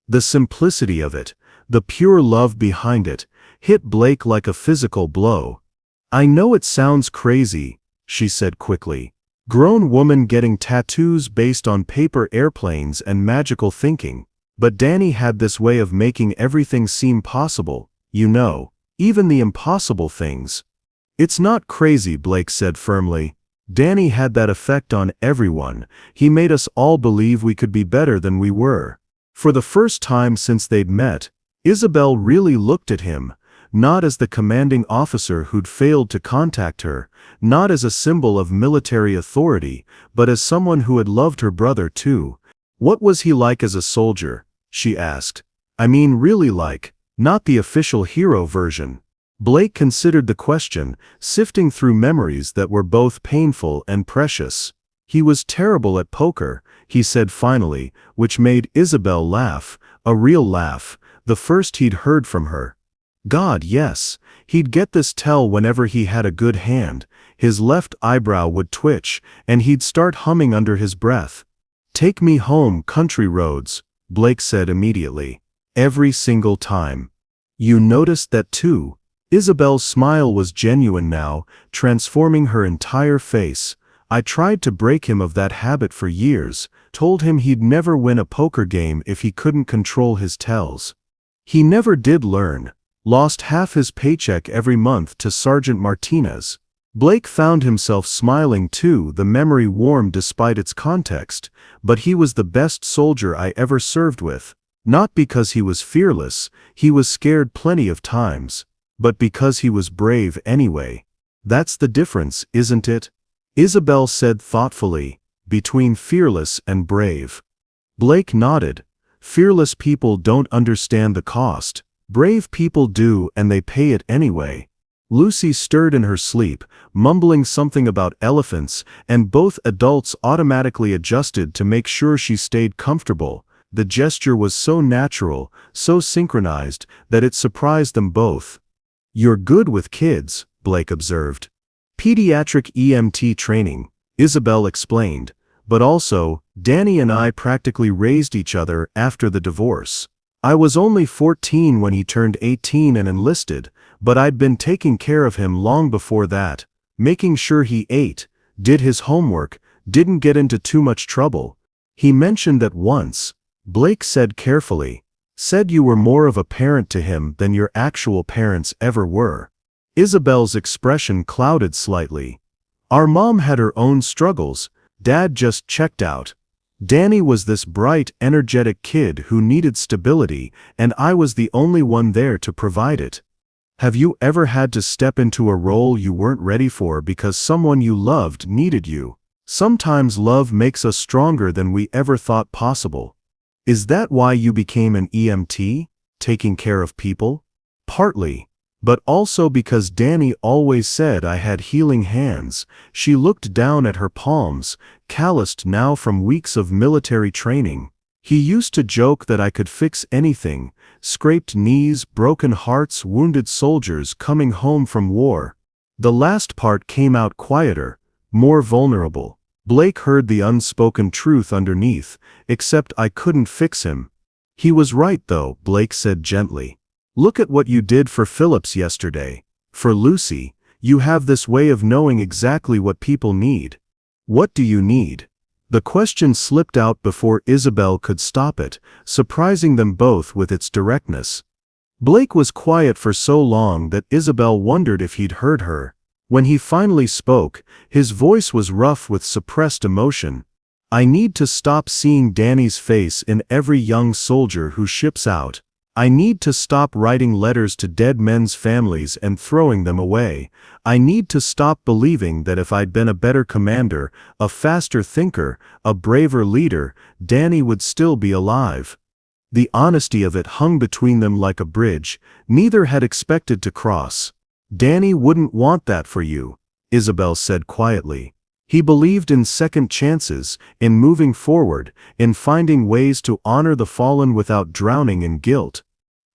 The simplicity of it, the pure love behind it, hit Blake like a physical blow. "I know it sounds crazy," she said quickly. "Grown woman getting tattoos based on paper airplanes and magical thinking. But Danny had this way of making everything seem possible, you know, even the impossible things." "It's not crazy," Blake said firmly. "Danny had that effect on everyone. He made us all believe we could be better than we were." For the first time since they'd met, Isabel really looked at him, not as the commanding officer who'd failed to contact her, not as a symbol of military authority, but as someone who had loved her brother too. "What was he like as a soldier?" she asked. "I mean really like, not the official hero version." Blake considered the question, sifting through memories that were both painful and precious. "He was terrible at poker," he said finally, which made Isabel laugh, a real laugh, the first he'd heard from her. "God, yes. He'd get this tell whenever he had a good hand. His left eyebrow would twitch, and he'd start humming under his breath. 'Take me home, country roads,'" Blake said immediately. "Every single time." "You noticed that too?" Isabel's smile was genuine now, transforming her entire face. "I tried to break him of that habit for years, told him he'd never win a poker game if he couldn't control his tells. He never did learn. Lost half his paycheck every month to Sergeant Martinez." Blake found himself smiling too, the memory warm despite its context. "But he was the best soldier I ever served with. Not because he was fearless, he was scared plenty of times, but because he was brave anyway. That's the difference, isn't it?" Isabel said thoughtfully, "Between fearless and brave." Blake nodded. "Fearless people don't understand the cost. Brave people do, and they pay it anyway." Lucy stirred in her sleep, mumbling something about elephants, and both adults automatically adjusted to make sure she stayed comfortable. The gesture was so natural, so synchronized, that it surprised them both. "You're good with kids," Blake observed. "Pediatric EMT training," Isabel explained. "But also, Danny and I practically raised each other after the divorce. I was only 14 when he turned 18 and enlisted, but I'd been taking care of him long before that, making sure he ate, did his homework, didn't get into too much trouble. He mentioned that once," Blake said carefully, "said you were more of a parent to him than your actual parents ever were." Isabel's expression clouded slightly. "Our mom had her own struggles. Dad just checked out. Danny was this bright, energetic kid who needed stability, and I was the only one there to provide it. Have you ever had to step into a role you weren't ready for because someone you loved needed you? Sometimes love makes us stronger than we ever thought possible." "Is that why you became an EMT? Taking care of people?" "Partly." But also because Danny always said I had healing hands. She looked down at her palms, calloused now from weeks of military training. He used to joke that I could fix anything: scraped knees, broken hearts, wounded soldiers coming home from war. The last part came out quieter, more vulnerable. Blake heard the unspoken truth underneath, except I couldn't fix him. He was right though, Blake said gently. Look at what you did for Phillips yesterday. For Lucy, you have this way of knowing exactly what people need. What do you need? The question slipped out before Isabel could stop it, surprising them both with its directness. Blake was quiet for so long that Isabel wondered if he'd heard her. When he finally spoke, his voice was rough with suppressed emotion. I need to stop seeing Danny's face in every young soldier who ships out. I need to stop writing letters to dead men's families and throwing them away. I need to stop believing that if I'd been a better commander, a faster thinker, a braver leader, Danny would still be alive. The honesty of it hung between them like a bridge neither had expected to cross. Danny wouldn't want that for you, Isabel said quietly. He believed in second chances, in moving forward, in finding ways to honor the fallen without drowning in guilt.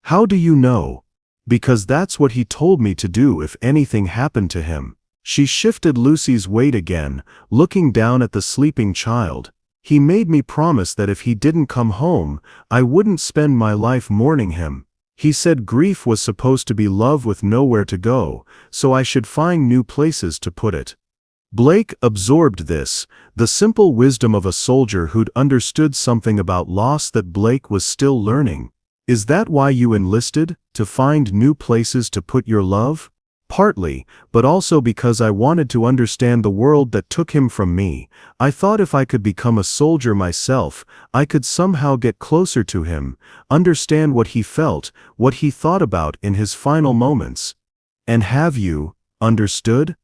How do you know? Because that's what he told me to do if anything happened to him. She shifted Lucy's weight again, looking down at the sleeping child. He made me promise that if he didn't come home, I wouldn't spend my life mourning him. He said grief was supposed to be love with nowhere to go, so I should find new places to put it. Blake absorbed this, the simple wisdom of a soldier who'd understood something about loss that Blake was still learning. Is that why you enlisted? To find new places to put your love? Partly, but also because I wanted to understand the world that took him from me. I thought if I could become a soldier myself, I could somehow get closer to him, understand what he felt, what he thought about in his final moments. And have you understood?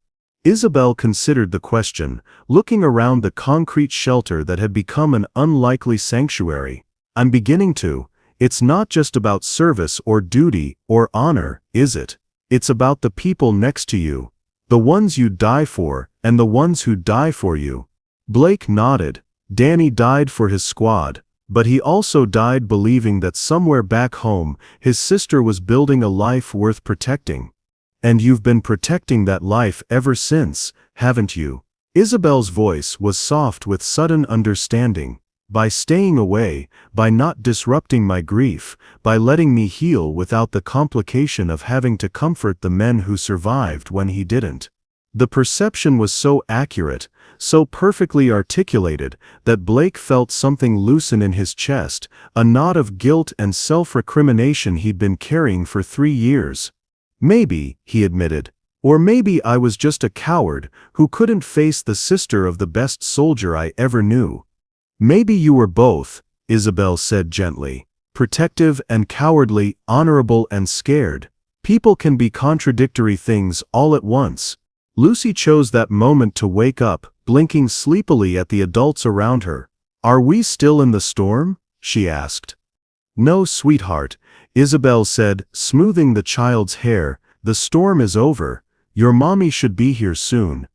Isabel considered the question, looking around the concrete shelter that had become an unlikely sanctuary. I'm beginning to. It's not just about service or duty or honor, is it? It's about the people next to you. The ones you die for, and the ones who die for you. Blake nodded. Danny died for his squad, but he also died believing that somewhere back home, his sister was building a life worth protecting. And you've been protecting that life ever since, haven't you? Isabel's voice was soft with sudden understanding. By staying away, by not disrupting my grief, by letting me heal without the complication of having to comfort the men who survived when he didn't. The perception was so accurate, so perfectly articulated, that Blake felt something loosen in his chest, a knot of guilt and self-recrimination he'd been carrying for 3 years. Maybe, he admitted, or maybe I was just a coward who couldn't face the sister of the best soldier I ever knew. Maybe you were both, Isabel said gently. Protective and cowardly, honorable and scared. People can be contradictory things all at once. Lucy chose that moment to wake up, blinking sleepily at the adults around her. Are we still in the storm? She asked. No, sweetheart, Isabel said, smoothing the child's hair. The storm is over. Your mommy should be here soon.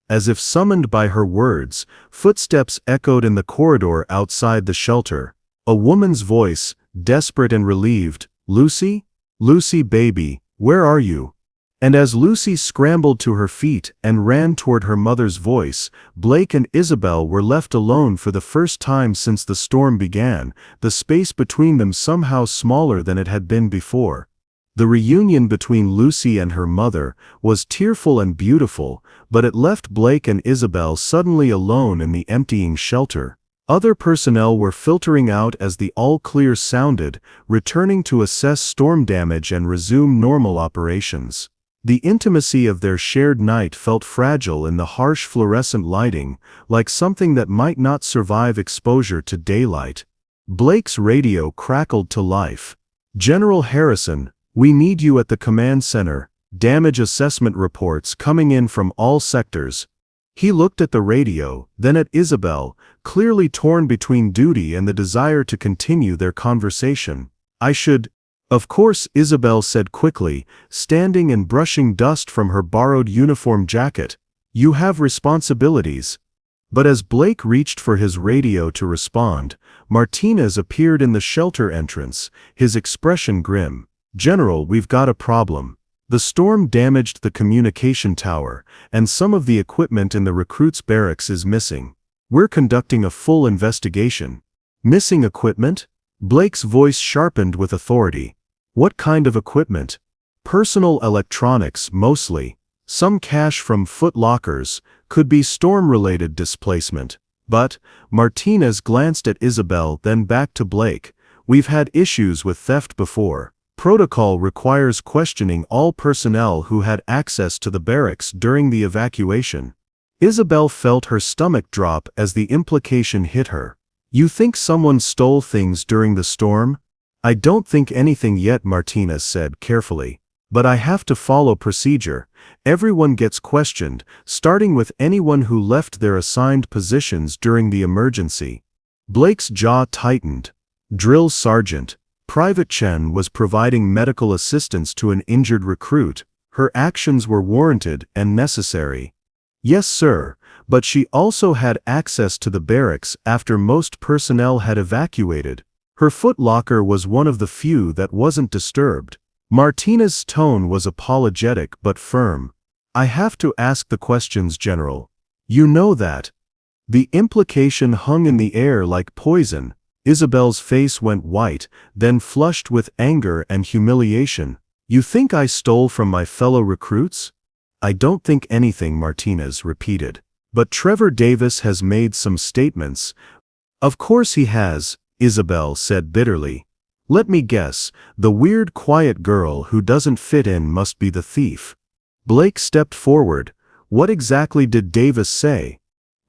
As if summoned by her words, footsteps echoed in the corridor outside the shelter. A woman's voice, desperate and relieved. Lucy? Lucy, baby, where are you? And as Lucy scrambled to her feet and ran toward her mother's voice, Blake and Isabel were left alone for the first time since the storm began, the space between them somehow smaller than it had been before. The reunion between Lucy and her mother was tearful and beautiful, but it left Blake and Isabel suddenly alone in the emptying shelter. Other personnel were filtering out as the all-clear sounded, returning to assess storm damage and resume normal operations. The intimacy of their shared night felt fragile in the harsh fluorescent lighting, like something that might not survive exposure to daylight. Blake's radio crackled to life. General Harrison, we need you at the command center. Damage assessment reports coming in from all sectors. He looked at the radio, then at Isabel, clearly torn between duty and the desire to continue their conversation. I should. Of course, Isabel said quickly, standing and brushing dust from her borrowed uniform jacket. You have responsibilities. But as Blake reached for his radio to respond, Martinez appeared in the shelter entrance, his expression grim. General, we've got a problem. The storm damaged the communication tower, and some of the equipment in the recruits' barracks is missing. We're conducting a full investigation. Missing equipment? Blake's voice sharpened with authority. What kind of equipment? Personal electronics, mostly. Some cash from Foot Lockers, could be storm-related displacement. But, Martinez glanced at Isabel, then back to Blake. We've had issues with theft before. Protocol requires questioning all personnel who had access to the barracks during the evacuation. Isabel felt her stomach drop as the implication hit her. You think someone stole things during the storm? I don't think anything yet, Martinez said carefully. But I have to follow procedure. Everyone gets questioned, starting with anyone who left their assigned positions during the emergency. Blake's jaw tightened. Drill Sergeant. Private Chen was providing medical assistance to an injured recruit. Her actions were warranted and necessary. Yes, sir, but she also had access to the barracks after most personnel had evacuated. Her Foot Locker was one of the few that wasn't disturbed. Martinez's tone was apologetic but firm. I have to ask the questions, General. You know that. The implication hung in the air like poison. Isabel's face went white, then flushed with anger and humiliation. You think I stole from my fellow recruits? I don't think anything, Martinez repeated. But Trevor Davis has made some statements. Of course he has, Isabel said bitterly. Let me guess, the weird quiet girl who doesn't fit in must be the thief. Blake stepped forward. What exactly did Davis say?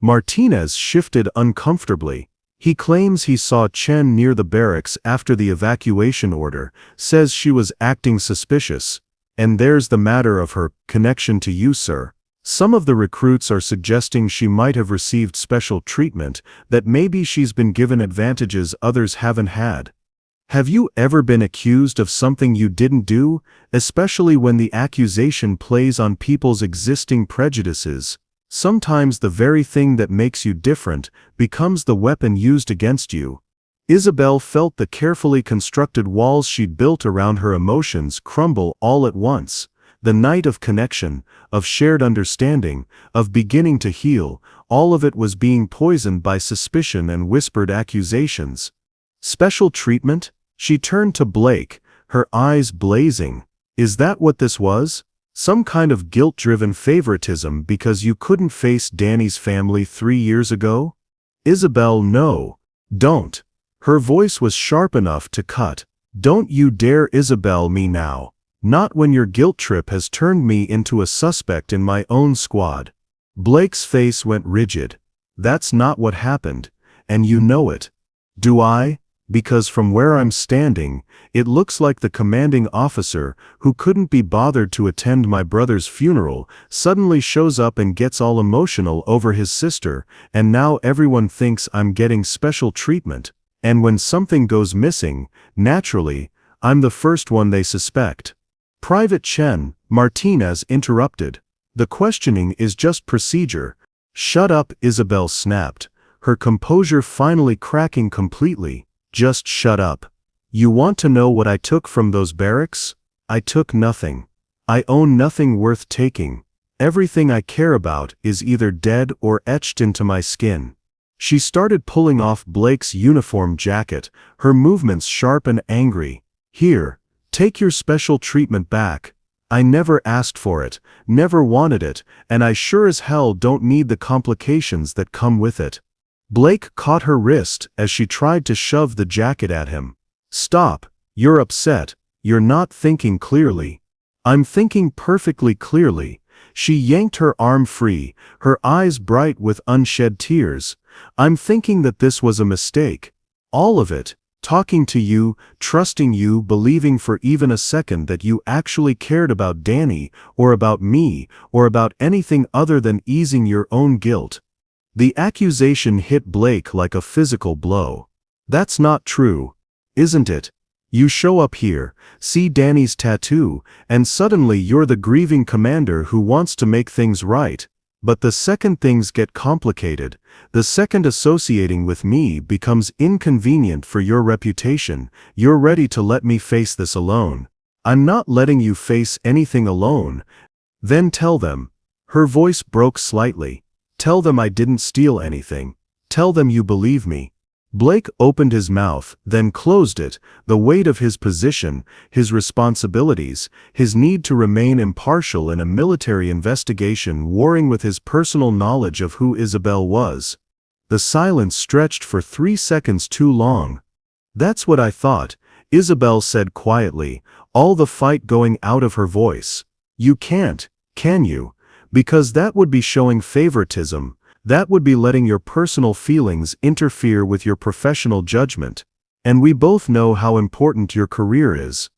Martinez shifted uncomfortably. He claims he saw Chen near the barracks after the evacuation order, says she was acting suspicious. And there's the matter of her connection to you, sir. Some of the recruits are suggesting she might have received special treatment, that maybe she's been given advantages others haven't had. Have you ever been accused of something you didn't do, especially when the accusation plays on people's existing prejudices? Sometimes the very thing that makes you different becomes the weapon used against you. Isabel felt the carefully constructed walls she'd built around her emotions crumble all at once. The night of connection, of shared understanding, of beginning to heal, all of it was being poisoned by suspicion and whispered accusations. Special treatment? She turned to Blake, her eyes blazing. Is that what this was? Some kind of guilt-driven favoritism because you couldn't face Danny's family 3 years ago? Isabel, no. Don't. Her voice was sharp enough to cut. Don't you dare Isabel me now. Not when your guilt trip has turned me into a suspect in my own squad. Blake's face went rigid. That's not what happened, and you know it. Do I? Because from where I'm standing, it looks like the commanding officer, who couldn't be bothered to attend my brother's funeral, suddenly shows up and gets all emotional over his sister, and now everyone thinks I'm getting special treatment. And when something goes missing, naturally, I'm the first one they suspect. Private Chen, Martinez interrupted. The questioning is just procedure. Shut up, Isabel snapped, her composure finally cracking completely. Just shut up. You want to know what I took from those barracks? I took nothing. I own nothing worth taking. Everything I care about is either dead or etched into my skin. She started pulling off Blake's uniform jacket, her movements sharp and angry. Here, take your special treatment back. I never asked for it, never wanted it, and I sure as hell don't need the complications that come with it. Blake caught her wrist as she tried to shove the jacket at him. Stop, you're upset, you're not thinking clearly. I'm thinking perfectly clearly. She yanked her arm free, her eyes bright with unshed tears. I'm thinking that this was a mistake. All of it. Talking to you, trusting you, believing for even a second that you actually cared about Danny, or about me, or about anything other than easing your own guilt. The accusation hit Blake like a physical blow. That's not true, isn't it? You show up here, see Danny's tattoo, and suddenly you're the grieving commander who wants to make things right. But the second things get complicated, the second associating with me becomes inconvenient for your reputation, you're ready to let me face this alone. I'm not letting you face anything alone. Then tell them. Her voice broke slightly. Tell them I didn't steal anything. Tell them you believe me. Blake opened his mouth, then closed it, the weight of his position, his responsibilities, his need to remain impartial in a military investigation warring with his personal knowledge of who Isabel was. The silence stretched for 3 seconds too long. That's what I thought, Isabel said quietly, all the fight going out of her voice. You can't, can you? Because that would be showing favoritism. That would be letting your personal feelings interfere with your professional judgment. And we both know how important your career is.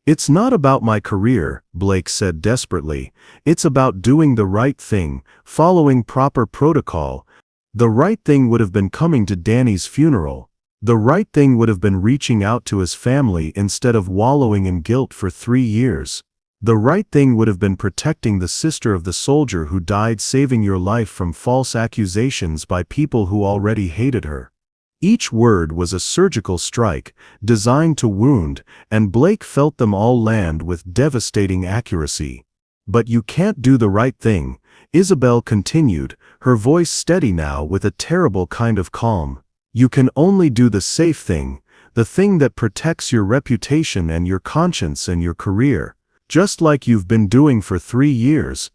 It's not about my career, Blake said desperately. It's about doing the right thing, following proper protocol. The right thing would have been coming to Danny's funeral. The right thing would have been reaching out to his family instead of wallowing in guilt for 3 years. The right thing would have been protecting the sister of the soldier who died, saving your life from false accusations by people who already hated her. Each word was a surgical strike, designed to wound, and Blake felt them all land with devastating accuracy. But you can't do the right thing, Isabel continued, her voice steady now with a terrible kind of calm. You can only do the safe thing, the thing that protects your reputation and your conscience and your career. Just like you've been doing for 3 years.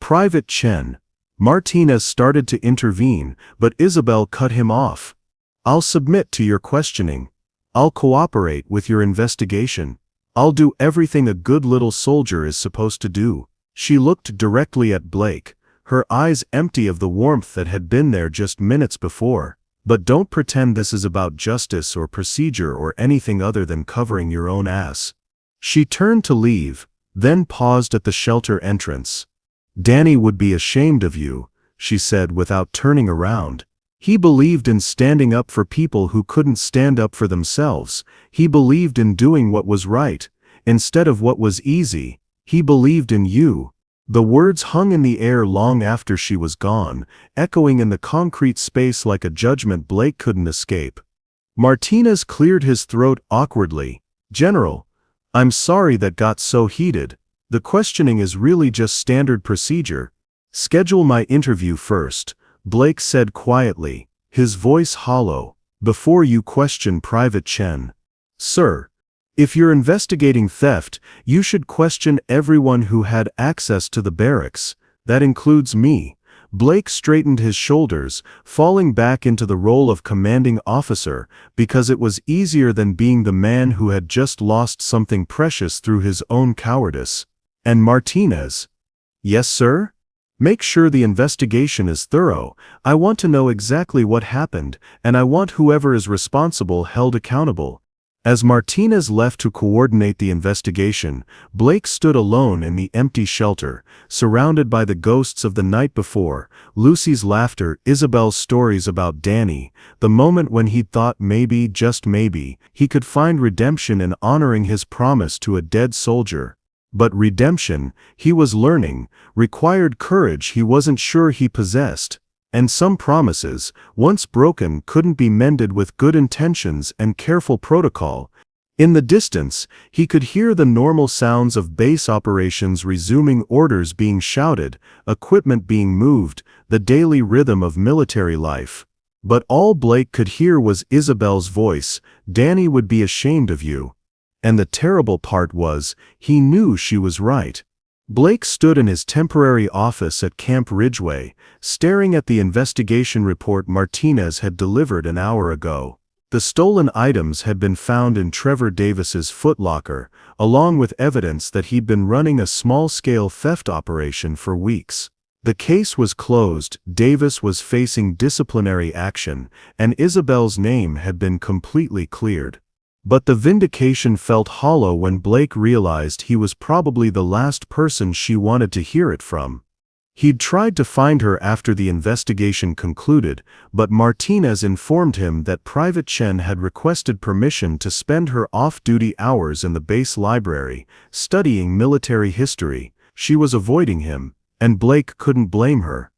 Private Chen. Martinez started to intervene, but Isabel cut him off. I'll submit to your questioning. I'll cooperate with your investigation. I'll do everything a good little soldier is supposed to do. She looked directly at Blake, her eyes empty of the warmth that had been there just minutes before. But don't pretend this is about justice or procedure or anything other than covering your own ass. She turned to leave, then paused at the shelter entrance. Danny would be ashamed of you, she said without turning around. He believed in standing up for people who couldn't stand up for themselves. He believed in doing what was right, instead of what was easy. He believed in you. The words hung in the air long after she was gone, echoing in the concrete space like a judgment Blake couldn't escape. Martinez cleared his throat awkwardly. General, I'm sorry that got so heated. The questioning is really just standard procedure. Schedule my interview first, Blake said quietly, his voice hollow, before you question Private Chen. Sir, if you're investigating theft, you should question everyone who had access to the barracks. That includes me. Blake straightened his shoulders, falling back into the role of commanding officer, because it was easier than being the man who had just lost something precious through his own cowardice. And Martinez? Yes, sir? Make sure the investigation is thorough. I want to know exactly what happened, and I want whoever is responsible held accountable. As Martinez left to coordinate the investigation, Blake stood alone in the empty shelter, surrounded by the ghosts of the night before, Lucy's laughter, Isabel's stories about Danny, the moment when he'd thought maybe, just maybe, he could find redemption in honoring his promise to a dead soldier. But redemption, he was learning, required courage he wasn't sure he possessed. And some promises, once broken, couldn't be mended with good intentions and careful protocol. In the distance, he could hear the normal sounds of base operations resuming, orders being shouted, equipment being moved, the daily rhythm of military life. But all Blake could hear was Isabel's voice, Danny would be ashamed of you. And the terrible part was, he knew she was right. Blake stood in his temporary office at Camp Ridgeway, staring at the investigation report Martinez had delivered an hour ago. The stolen items had been found in Trevor Davis's footlocker, along with evidence that he'd been running a small-scale theft operation for weeks. The case was closed, Davis was facing disciplinary action, and Isabel's name had been completely cleared. But the vindication felt hollow when Blake realized he was probably the last person she wanted to hear it from. He'd tried to find her after the investigation concluded, but Martinez informed him that Private Chen had requested permission to spend her off-duty hours in the base library, studying military history. She was avoiding him, and Blake couldn't blame her.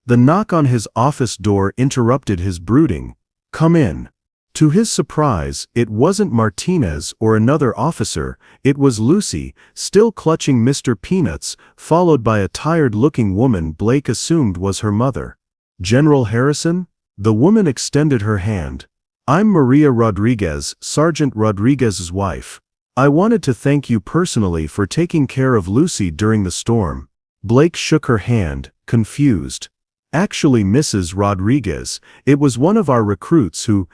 The knock on his office door interrupted his brooding. "Come in." To his surprise, it wasn't Martinez or another officer, it was Lucy, still clutching Mr. Peanuts, followed by a tired-looking woman Blake assumed was her mother. "General Harrison?" The woman extended her hand. "I'm Maria Rodriguez, Sergeant Rodriguez's wife. I wanted to thank you personally for taking care of Lucy during the storm." Blake shook her hand, confused. "Actually, Mrs. Rodriguez, it was one of our recruits who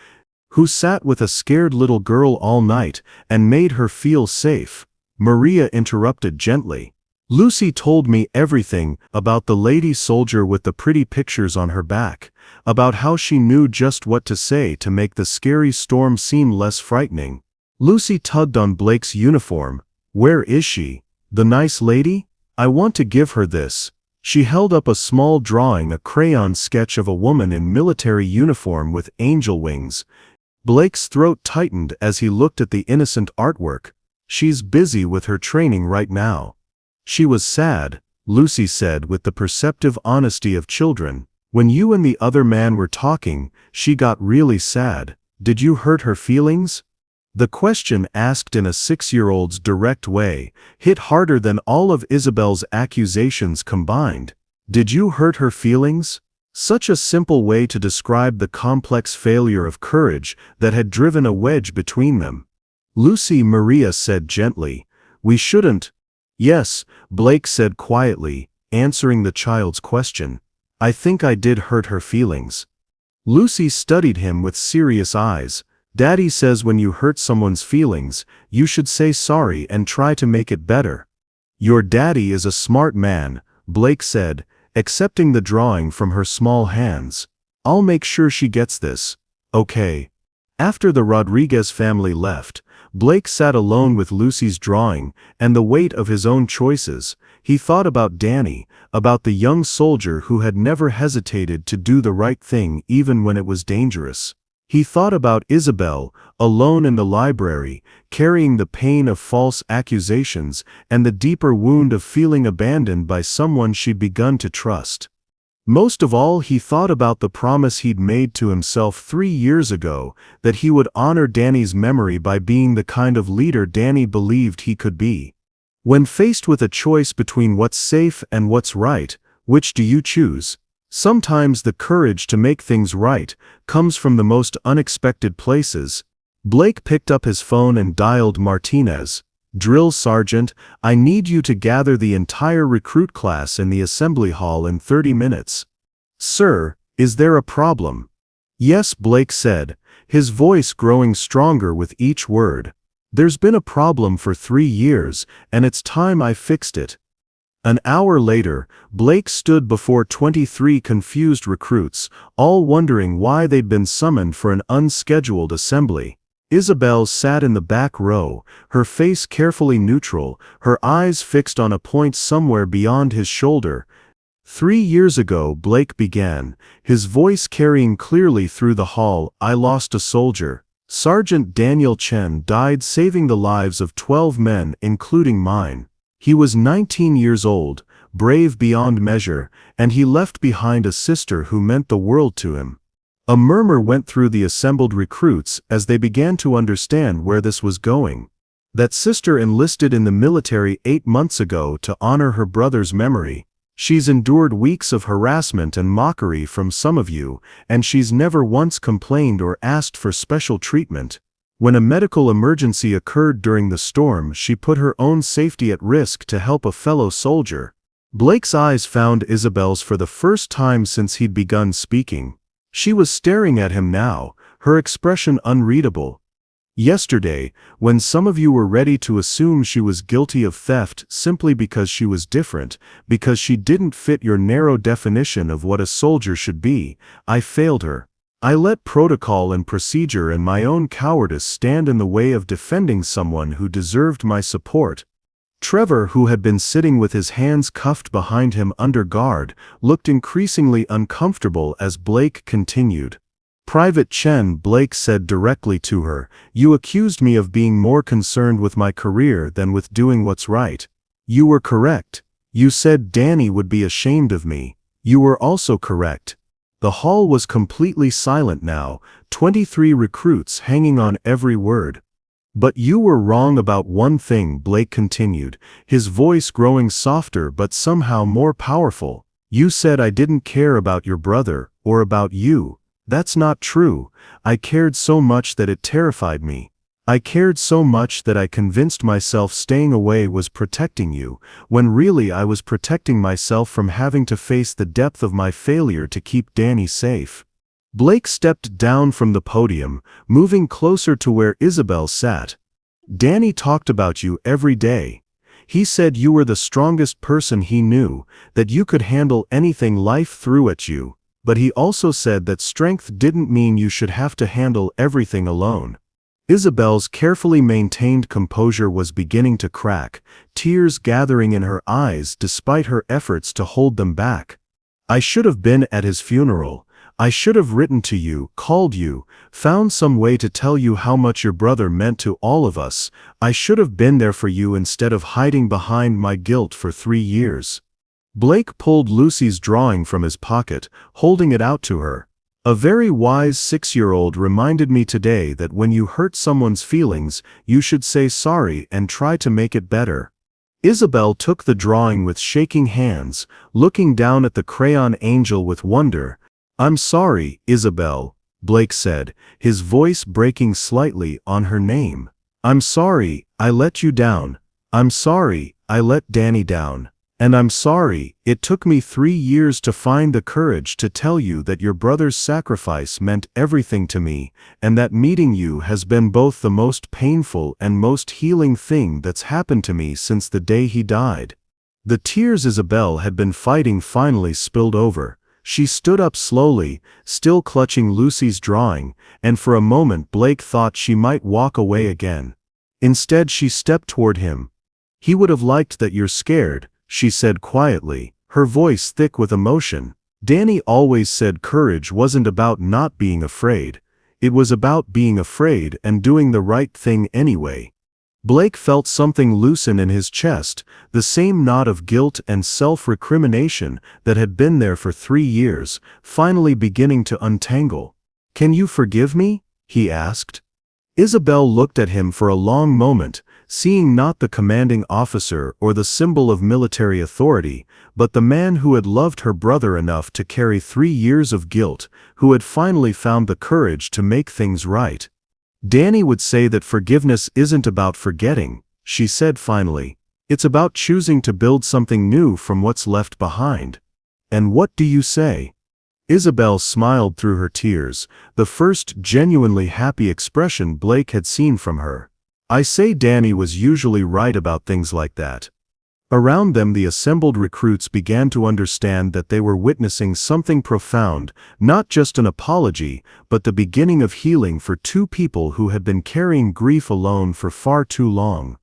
sat with a scared little girl all night and made her feel safe," Maria interrupted gently. "Lucy told me everything about the lady soldier with the pretty pictures on her back, about how she knew just what to say to make the scary storm seem less frightening." Lucy tugged on Blake's uniform. "Where is she? The nice lady? I want to give her this." She held up a small drawing, a crayon sketch of a woman in military uniform with angel wings. Blake's throat tightened as he looked at the innocent artwork. "She's busy with her training right now." "She was sad," Lucy said with the perceptive honesty of children. "When you and the other man were talking, she got really sad. Did you hurt her feelings?" The question, asked in a 6-year-old's direct way, hit harder than all of Isabel's accusations combined. "Did you hurt her feelings?" Such a simple way to describe the complex failure of courage that had driven a wedge between them. "Lucy," Maria said gently, "we shouldn't." "Yes," Blake said quietly, answering the child's question. "I think I did hurt her feelings." Lucy studied him with serious eyes. "Daddy says when you hurt someone's feelings, you should say sorry and try to make it better." "Your daddy is a smart man," Blake said, accepting the drawing from her small hands. "I'll make sure she gets this." "Okay." After the Rodriguez family left, Blake sat alone with Lucy's drawing and the weight of his own choices. He thought about Danny, about the young soldier who had never hesitated to do the right thing even when it was dangerous. He thought about Isabel, alone in the library, carrying the pain of false accusations and the deeper wound of feeling abandoned by someone she'd begun to trust. Most of all, he thought about the promise he'd made to himself 3 years ago, that he would honor Danny's memory by being the kind of leader Danny believed he could be. When faced with a choice between what's safe and what's right, which do you choose? Sometimes the courage to make things right comes from the most unexpected places. Blake picked up his phone and dialed Martinez. "Drill Sergeant, I need you to gather the entire recruit class in the assembly hall in 30 minutes. "Sir, is there a problem?" "Yes," Blake said, his voice growing stronger with each word. "There's been a problem for 3 years, and it's time I fixed it." An hour later, Blake stood before 23 confused recruits, all wondering why they'd been summoned for an unscheduled assembly. Isabel sat in the back row, her face carefully neutral, her eyes fixed on a point somewhere beyond his shoulder. 3 years ago," Blake began, his voice carrying clearly through the hall, "I lost a soldier. Sergeant Daniel Chen died saving the lives of 12 men, including mine. He was 19 years old, brave beyond measure, and he left behind a sister who meant the world to him." A murmur went through the assembled recruits as they began to understand where this was going. That sister enlisted in the military 8 months ago to honor her brother's memory. She's endured weeks of harassment and mockery from some of you, and she's never once complained or asked for special treatment. When a medical emergency occurred during the storm, she put her own safety at risk to help a fellow soldier. Blake's eyes found Isabel's for the first time since he'd begun speaking. She was staring at him now, her expression unreadable. "Yesterday, when some of you were ready to assume she was guilty of theft simply because she was different, because she didn't fit your narrow definition of what a soldier should be, I failed her. I let protocol and procedure and my own cowardice stand in the way of defending someone who deserved my support. Trevor, who had been sitting with his hands cuffed behind him under guard, looked increasingly uncomfortable as Blake continued. "Private Chen," Blake said directly to her, "you accused me of being more concerned with my career than with doing what's right. You were correct. You said Danny would be ashamed of me. You were also correct." The hall was completely silent now, 23 recruits hanging on every word. "But you were wrong about one thing," Blake continued, his voice growing softer but somehow more powerful. "You said I didn't care about your brother, or about you. That's not true. I cared so much that it terrified me. I cared so much that I convinced myself staying away was protecting you, when really I was protecting myself from having to face the depth of my failure to keep Danny safe." Blake stepped down from the podium, moving closer to where Isabel sat. "Danny talked about you every day. He said you were the strongest person he knew, that you could handle anything life threw at you, but he also said that strength didn't mean you should have to handle everything alone." Isabel's carefully maintained composure was beginning to crack, tears gathering in her eyes despite her efforts to hold them back. "I should have been at his funeral. I should have written to you, called you, found some way to tell you how much your brother meant to all of us. I should have been there for you instead of hiding behind my guilt for 3 years." Blake pulled Lucy's drawing from his pocket, holding it out to her. "A very wise 6-year-old reminded me today that when you hurt someone's feelings, you should say sorry and try to make it better." Isabel took the drawing with shaking hands, looking down at the crayon angel with wonder. "I'm sorry, Isabel," Blake said, his voice breaking slightly on her name. "I'm sorry, I let you down. I'm sorry, I let Danny down. And I'm sorry, it took me 3 years to find the courage to tell you that your brother's sacrifice meant everything to me, and that meeting you has been both the most painful and most healing thing that's happened to me since the day he died." The tears Isabel had been fighting finally spilled over. She stood up slowly, still clutching Lucy's drawing, and for a moment Blake thought she might walk away again. Instead she stepped toward him. "He would have liked that you're scared," she said quietly, her voice thick with emotion. "Danny always said courage wasn't about not being afraid. It was about being afraid and doing the right thing anyway." Blake felt something loosen in his chest, the same knot of guilt and self-recrimination that had been there for 3 years, finally beginning to untangle. "Can you forgive me?" he asked. Isabel looked at him for a long moment, seeing not the commanding officer or the symbol of military authority, but the man who had loved her brother enough to carry 3 years of guilt, who had finally found the courage to make things right. "Danny would say that forgiveness isn't about forgetting," she said finally. "It's about choosing to build something new from what's left behind." "And what do you say?" Isabel smiled through her tears, the first genuinely happy expression Blake had seen from her. "I say Danny was usually right about things like that." Around them the assembled recruits began to understand that they were witnessing something profound, not just an apology, but the beginning of healing for 2 people who had been carrying grief alone for far too long.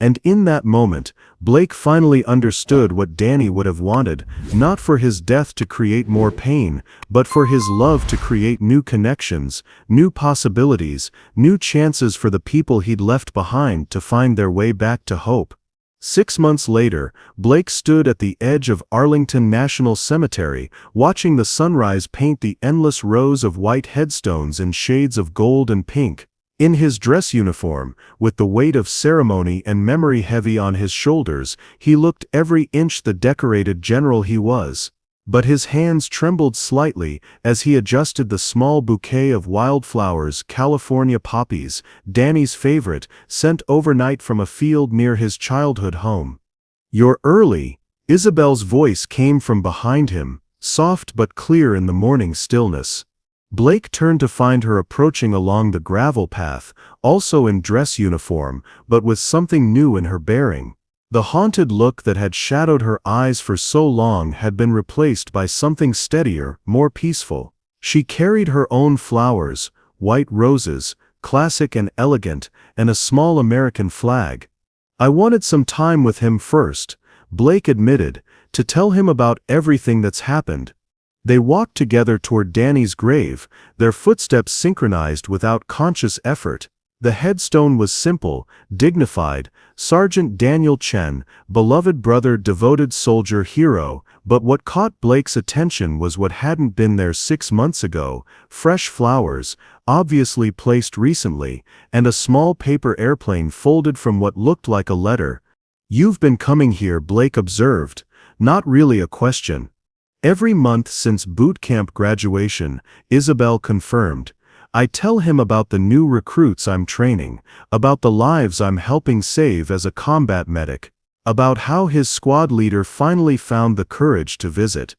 And in that moment, Blake finally understood what Danny would have wanted, not for his death to create more pain, but for his love to create new connections, new possibilities, new chances for the people he'd left behind to find their way back to hope. 6 months later, Blake stood at the edge of Arlington National Cemetery, watching the sunrise paint the endless rows of white headstones in shades of gold and pink. In his dress uniform, with the weight of ceremony and memory heavy on his shoulders, he looked every inch the decorated general he was. But his hands trembled slightly as he adjusted the small bouquet of wildflowers, California poppies, Danny's favorite, sent overnight from a field near his childhood home. "You're early," Isabel's voice came from behind him, soft but clear in the morning stillness. Blake turned to find her approaching along the gravel path, also in dress uniform, but with something new in her bearing. The haunted look that had shadowed her eyes for so long had been replaced by something steadier, more peaceful. She carried her own flowers, white roses, classic and elegant, and a small American flag. I wanted some time with him first, Blake admitted, to tell him about everything that's happened. They walked together toward Danny's grave, their footsteps synchronized without conscious effort. The headstone was simple, dignified, Sergeant Daniel Chen, beloved brother, devoted soldier, hero, but what caught Blake's attention was what hadn't been there 6 months ago: fresh flowers, obviously placed recently, and a small paper airplane folded from what looked like a letter. "You've been coming here," Blake observed, not really a question. "Every month since bootcamp graduation," Isabel confirmed. "I tell him about the new recruits I'm training, about the lives I'm helping save as a combat medic, about how his squad leader finally found the courage to visit."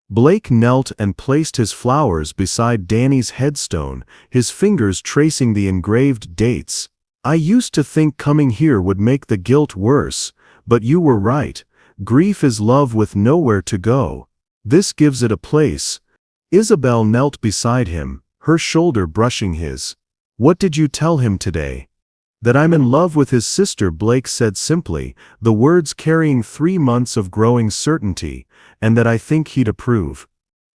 Blake knelt and placed his flowers beside Danny's headstone, his fingers tracing the engraved dates. "I used to think coming here would make the guilt worse, but you were right. Grief is love with nowhere to go. This gives it a place." Isabel knelt beside him, her shoulder brushing his. "What did you tell him today?" "That I'm in love with his sister," Blake said simply, the words carrying 3 months of growing certainty, "and that I think he'd approve."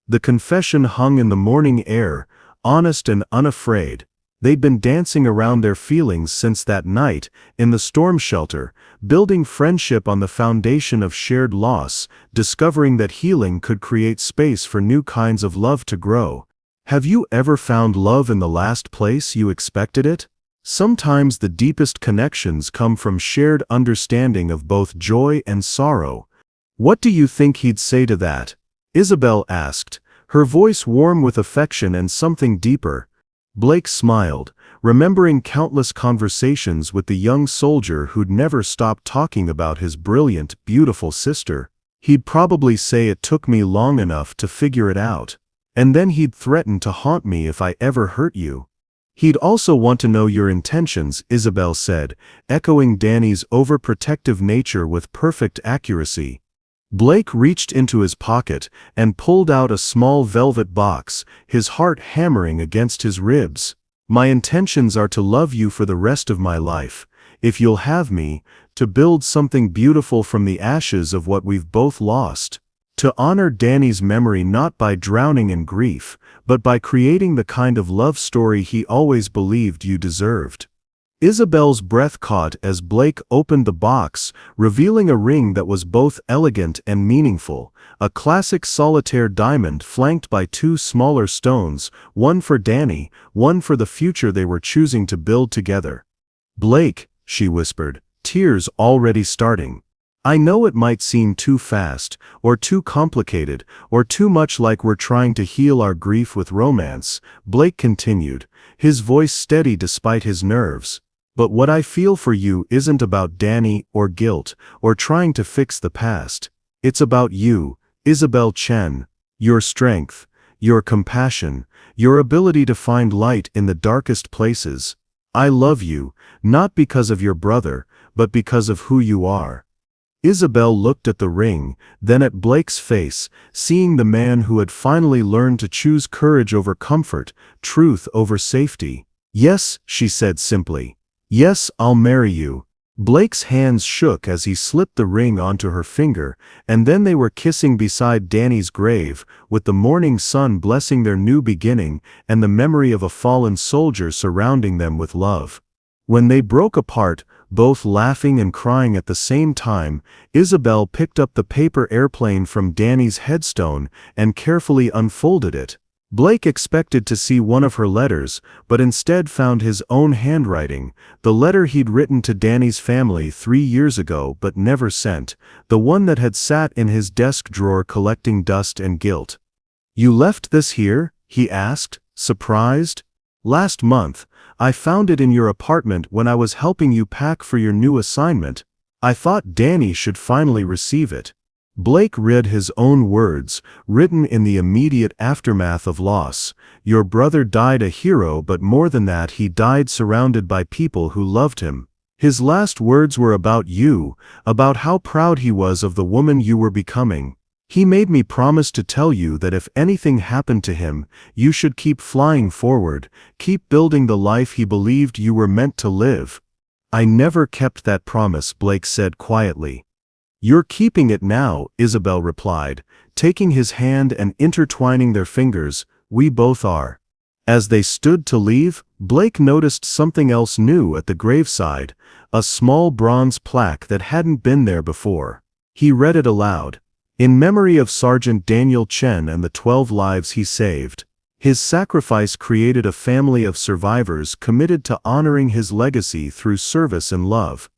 The confession hung in the morning air, honest and unafraid. They'd been dancing around their feelings since that night, in the storm shelter, building friendship on the foundation of shared loss, discovering that healing could create space for new kinds of love to grow. Have you ever found love in the last place you expected it? Sometimes the deepest connections come from shared understanding of both joy and sorrow. "What do you think he'd say to that?" Isabel asked, her voice warm with affection and something deeper. Blake smiled, remembering countless conversations with the young soldier who'd never stopped talking about his brilliant, beautiful sister. "He'd probably say it took me long enough to figure it out. And then he'd threaten to haunt me if I ever hurt you." "He'd also want to know your intentions," Isabel said, echoing Danny's overprotective nature with perfect accuracy. Blake reached into his pocket and pulled out a small velvet box, his heart hammering against his ribs. "My intentions are to love you for the rest of my life, if you'll have me, to build something beautiful from the ashes of what we've both lost. To honor Danny's memory not by drowning in grief, but by creating the kind of love story he always believed you deserved." Isabel's breath caught as Blake opened the box, revealing a ring that was both elegant and meaningful, a classic solitaire diamond flanked by 2 smaller stones, one for Danny, one for the future they were choosing to build together. "Blake," she whispered, tears already starting. "I know it might seem too fast, or too complicated, or too much like we're trying to heal our grief with romance," Blake continued, his voice steady despite his nerves. "But what I feel for you isn't about Danny, or guilt, or trying to fix the past. It's about you, Isabel Chen, your strength, your compassion, your ability to find light in the darkest places. I love you, not because of your brother, but because of who you are." Isabel looked at the ring, then at Blake's face, seeing the man who had finally learned to choose courage over comfort, truth over safety. "Yes," she said simply. "Yes, I'll marry you." Blake's hands shook as he slipped the ring onto her finger, and then they were kissing beside Danny's grave, with the morning sun blessing their new beginning and the memory of a fallen soldier surrounding them with love. When they broke apart, both laughing and crying at the same time, Isabel picked up the paper airplane from Danny's headstone and carefully unfolded it. Blake expected to see one of her letters, but instead found his own handwriting, the letter he'd written to Danny's family 3 years ago but never sent, the one that had sat in his desk drawer collecting dust and guilt. "You left this here?" he asked, surprised. "Last month. I found it in your apartment when I was helping you pack for your new assignment. I thought Danny should finally receive it." Blake read his own words, written in the immediate aftermath of loss. "Your brother died a hero, but more than that, he died surrounded by people who loved him. His last words were about you, about how proud he was of the woman you were becoming. He made me promise to tell you that if anything happened to him, you should keep flying forward, keep building the life he believed you were meant to live." I never kept that promise, Blake said quietly. You're keeping it now, Isabel replied, taking his hand and intertwining their fingers. We both are. As they stood to leave, Blake noticed something else new at the graveside, a small bronze plaque that hadn't been there before. He read it aloud. In memory of Sergeant Daniel Chen and the 12 lives he saved. His sacrifice created a family of survivors committed to honoring his legacy through service and love.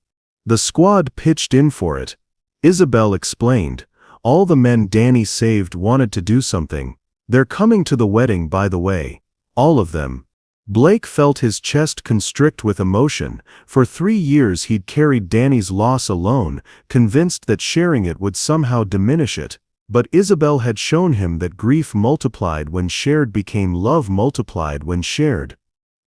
The squad pitched in for it. Isabel explained, all the men Danny saved wanted to do something. They're coming to the wedding, by the way. All of them. Blake felt his chest constrict with emotion. For 3 years he'd carried Danny's loss alone, convinced that sharing it would somehow diminish it. But Isabel had shown him that grief multiplied when shared became love multiplied when shared.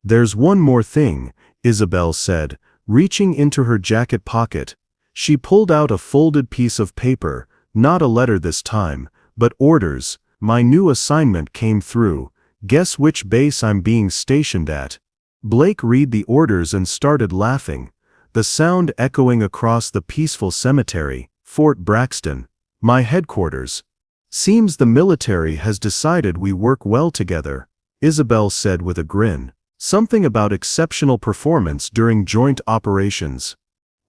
There's one more thing, Isabel said, reaching into her jacket pocket. She pulled out a folded piece of paper, not a letter this time, but orders. My new assignment came through. Guess which base I'm being stationed at? Blake read the orders and started laughing, the sound echoing across the peaceful cemetery. Fort Braxton. My headquarters. Seems the military has decided we work well together, Isabel said with a grin. Something about exceptional performance during joint operations.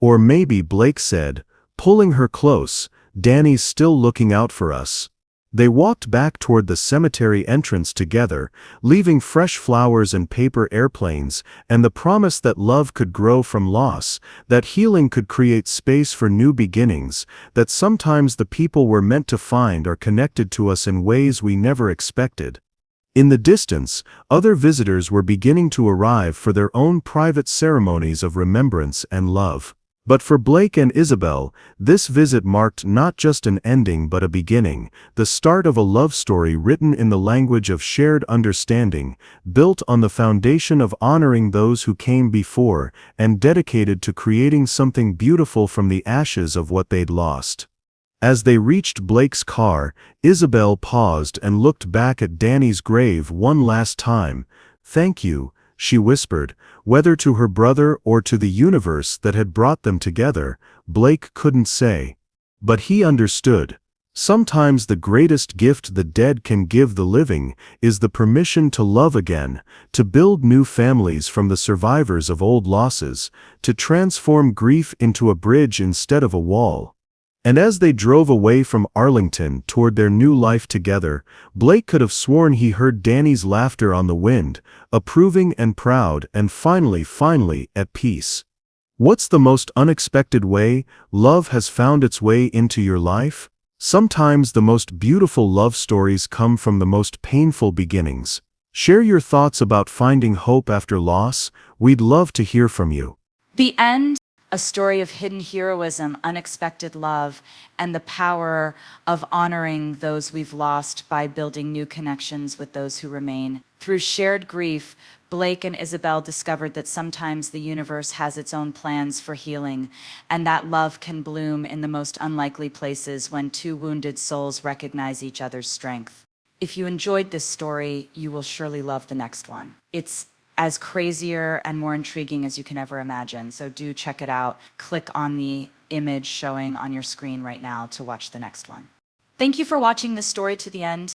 Or maybe, Blake said, pulling her close, Danny's still looking out for us. They walked back toward the cemetery entrance together, leaving fresh flowers and paper airplanes, and the promise that love could grow from loss, that healing could create space for new beginnings, that sometimes the people we're meant to find are connected to us in ways we never expected. In the distance, other visitors were beginning to arrive for their own private ceremonies of remembrance and love. But for Blake and Isabel, this visit marked not just an ending but a beginning, the start of a love story written in the language of shared understanding, built on the foundation of honoring those who came before, and dedicated to creating something beautiful from the ashes of what they'd lost. As they reached Blake's car, Isabel paused and looked back at Danny's grave one last time. Thank you, she whispered, whether to her brother or to the universe that had brought them together, Blake couldn't say. But he understood. Sometimes the greatest gift the dead can give the living is the permission to love again, to build new families from the survivors of old losses, to transform grief into a bridge instead of a wall. And as they drove away from Arlington toward their new life together, Blake could have sworn he heard Danny's laughter on the wind, approving and proud and finally at peace. What's the most unexpected way love has found its way into your life? Sometimes the most beautiful love stories come from the most painful beginnings. Share your thoughts about finding hope after loss. We'd love to hear from you. The End, a story of hidden heroism, unexpected love, and the power of honoring those we've lost by building new connections with those who remain. Through shared grief, Blake and Isabel discovered that sometimes the universe has its own plans for healing, and that love can bloom in the most unlikely places when two wounded souls recognize each other's strength. If you enjoyed this story, you will surely love the next one. It's as crazier and more intriguing as you can ever imagine. So do check it out. Click on the image showing on your screen right now to watch the next one. Thank you for watching this story to the end.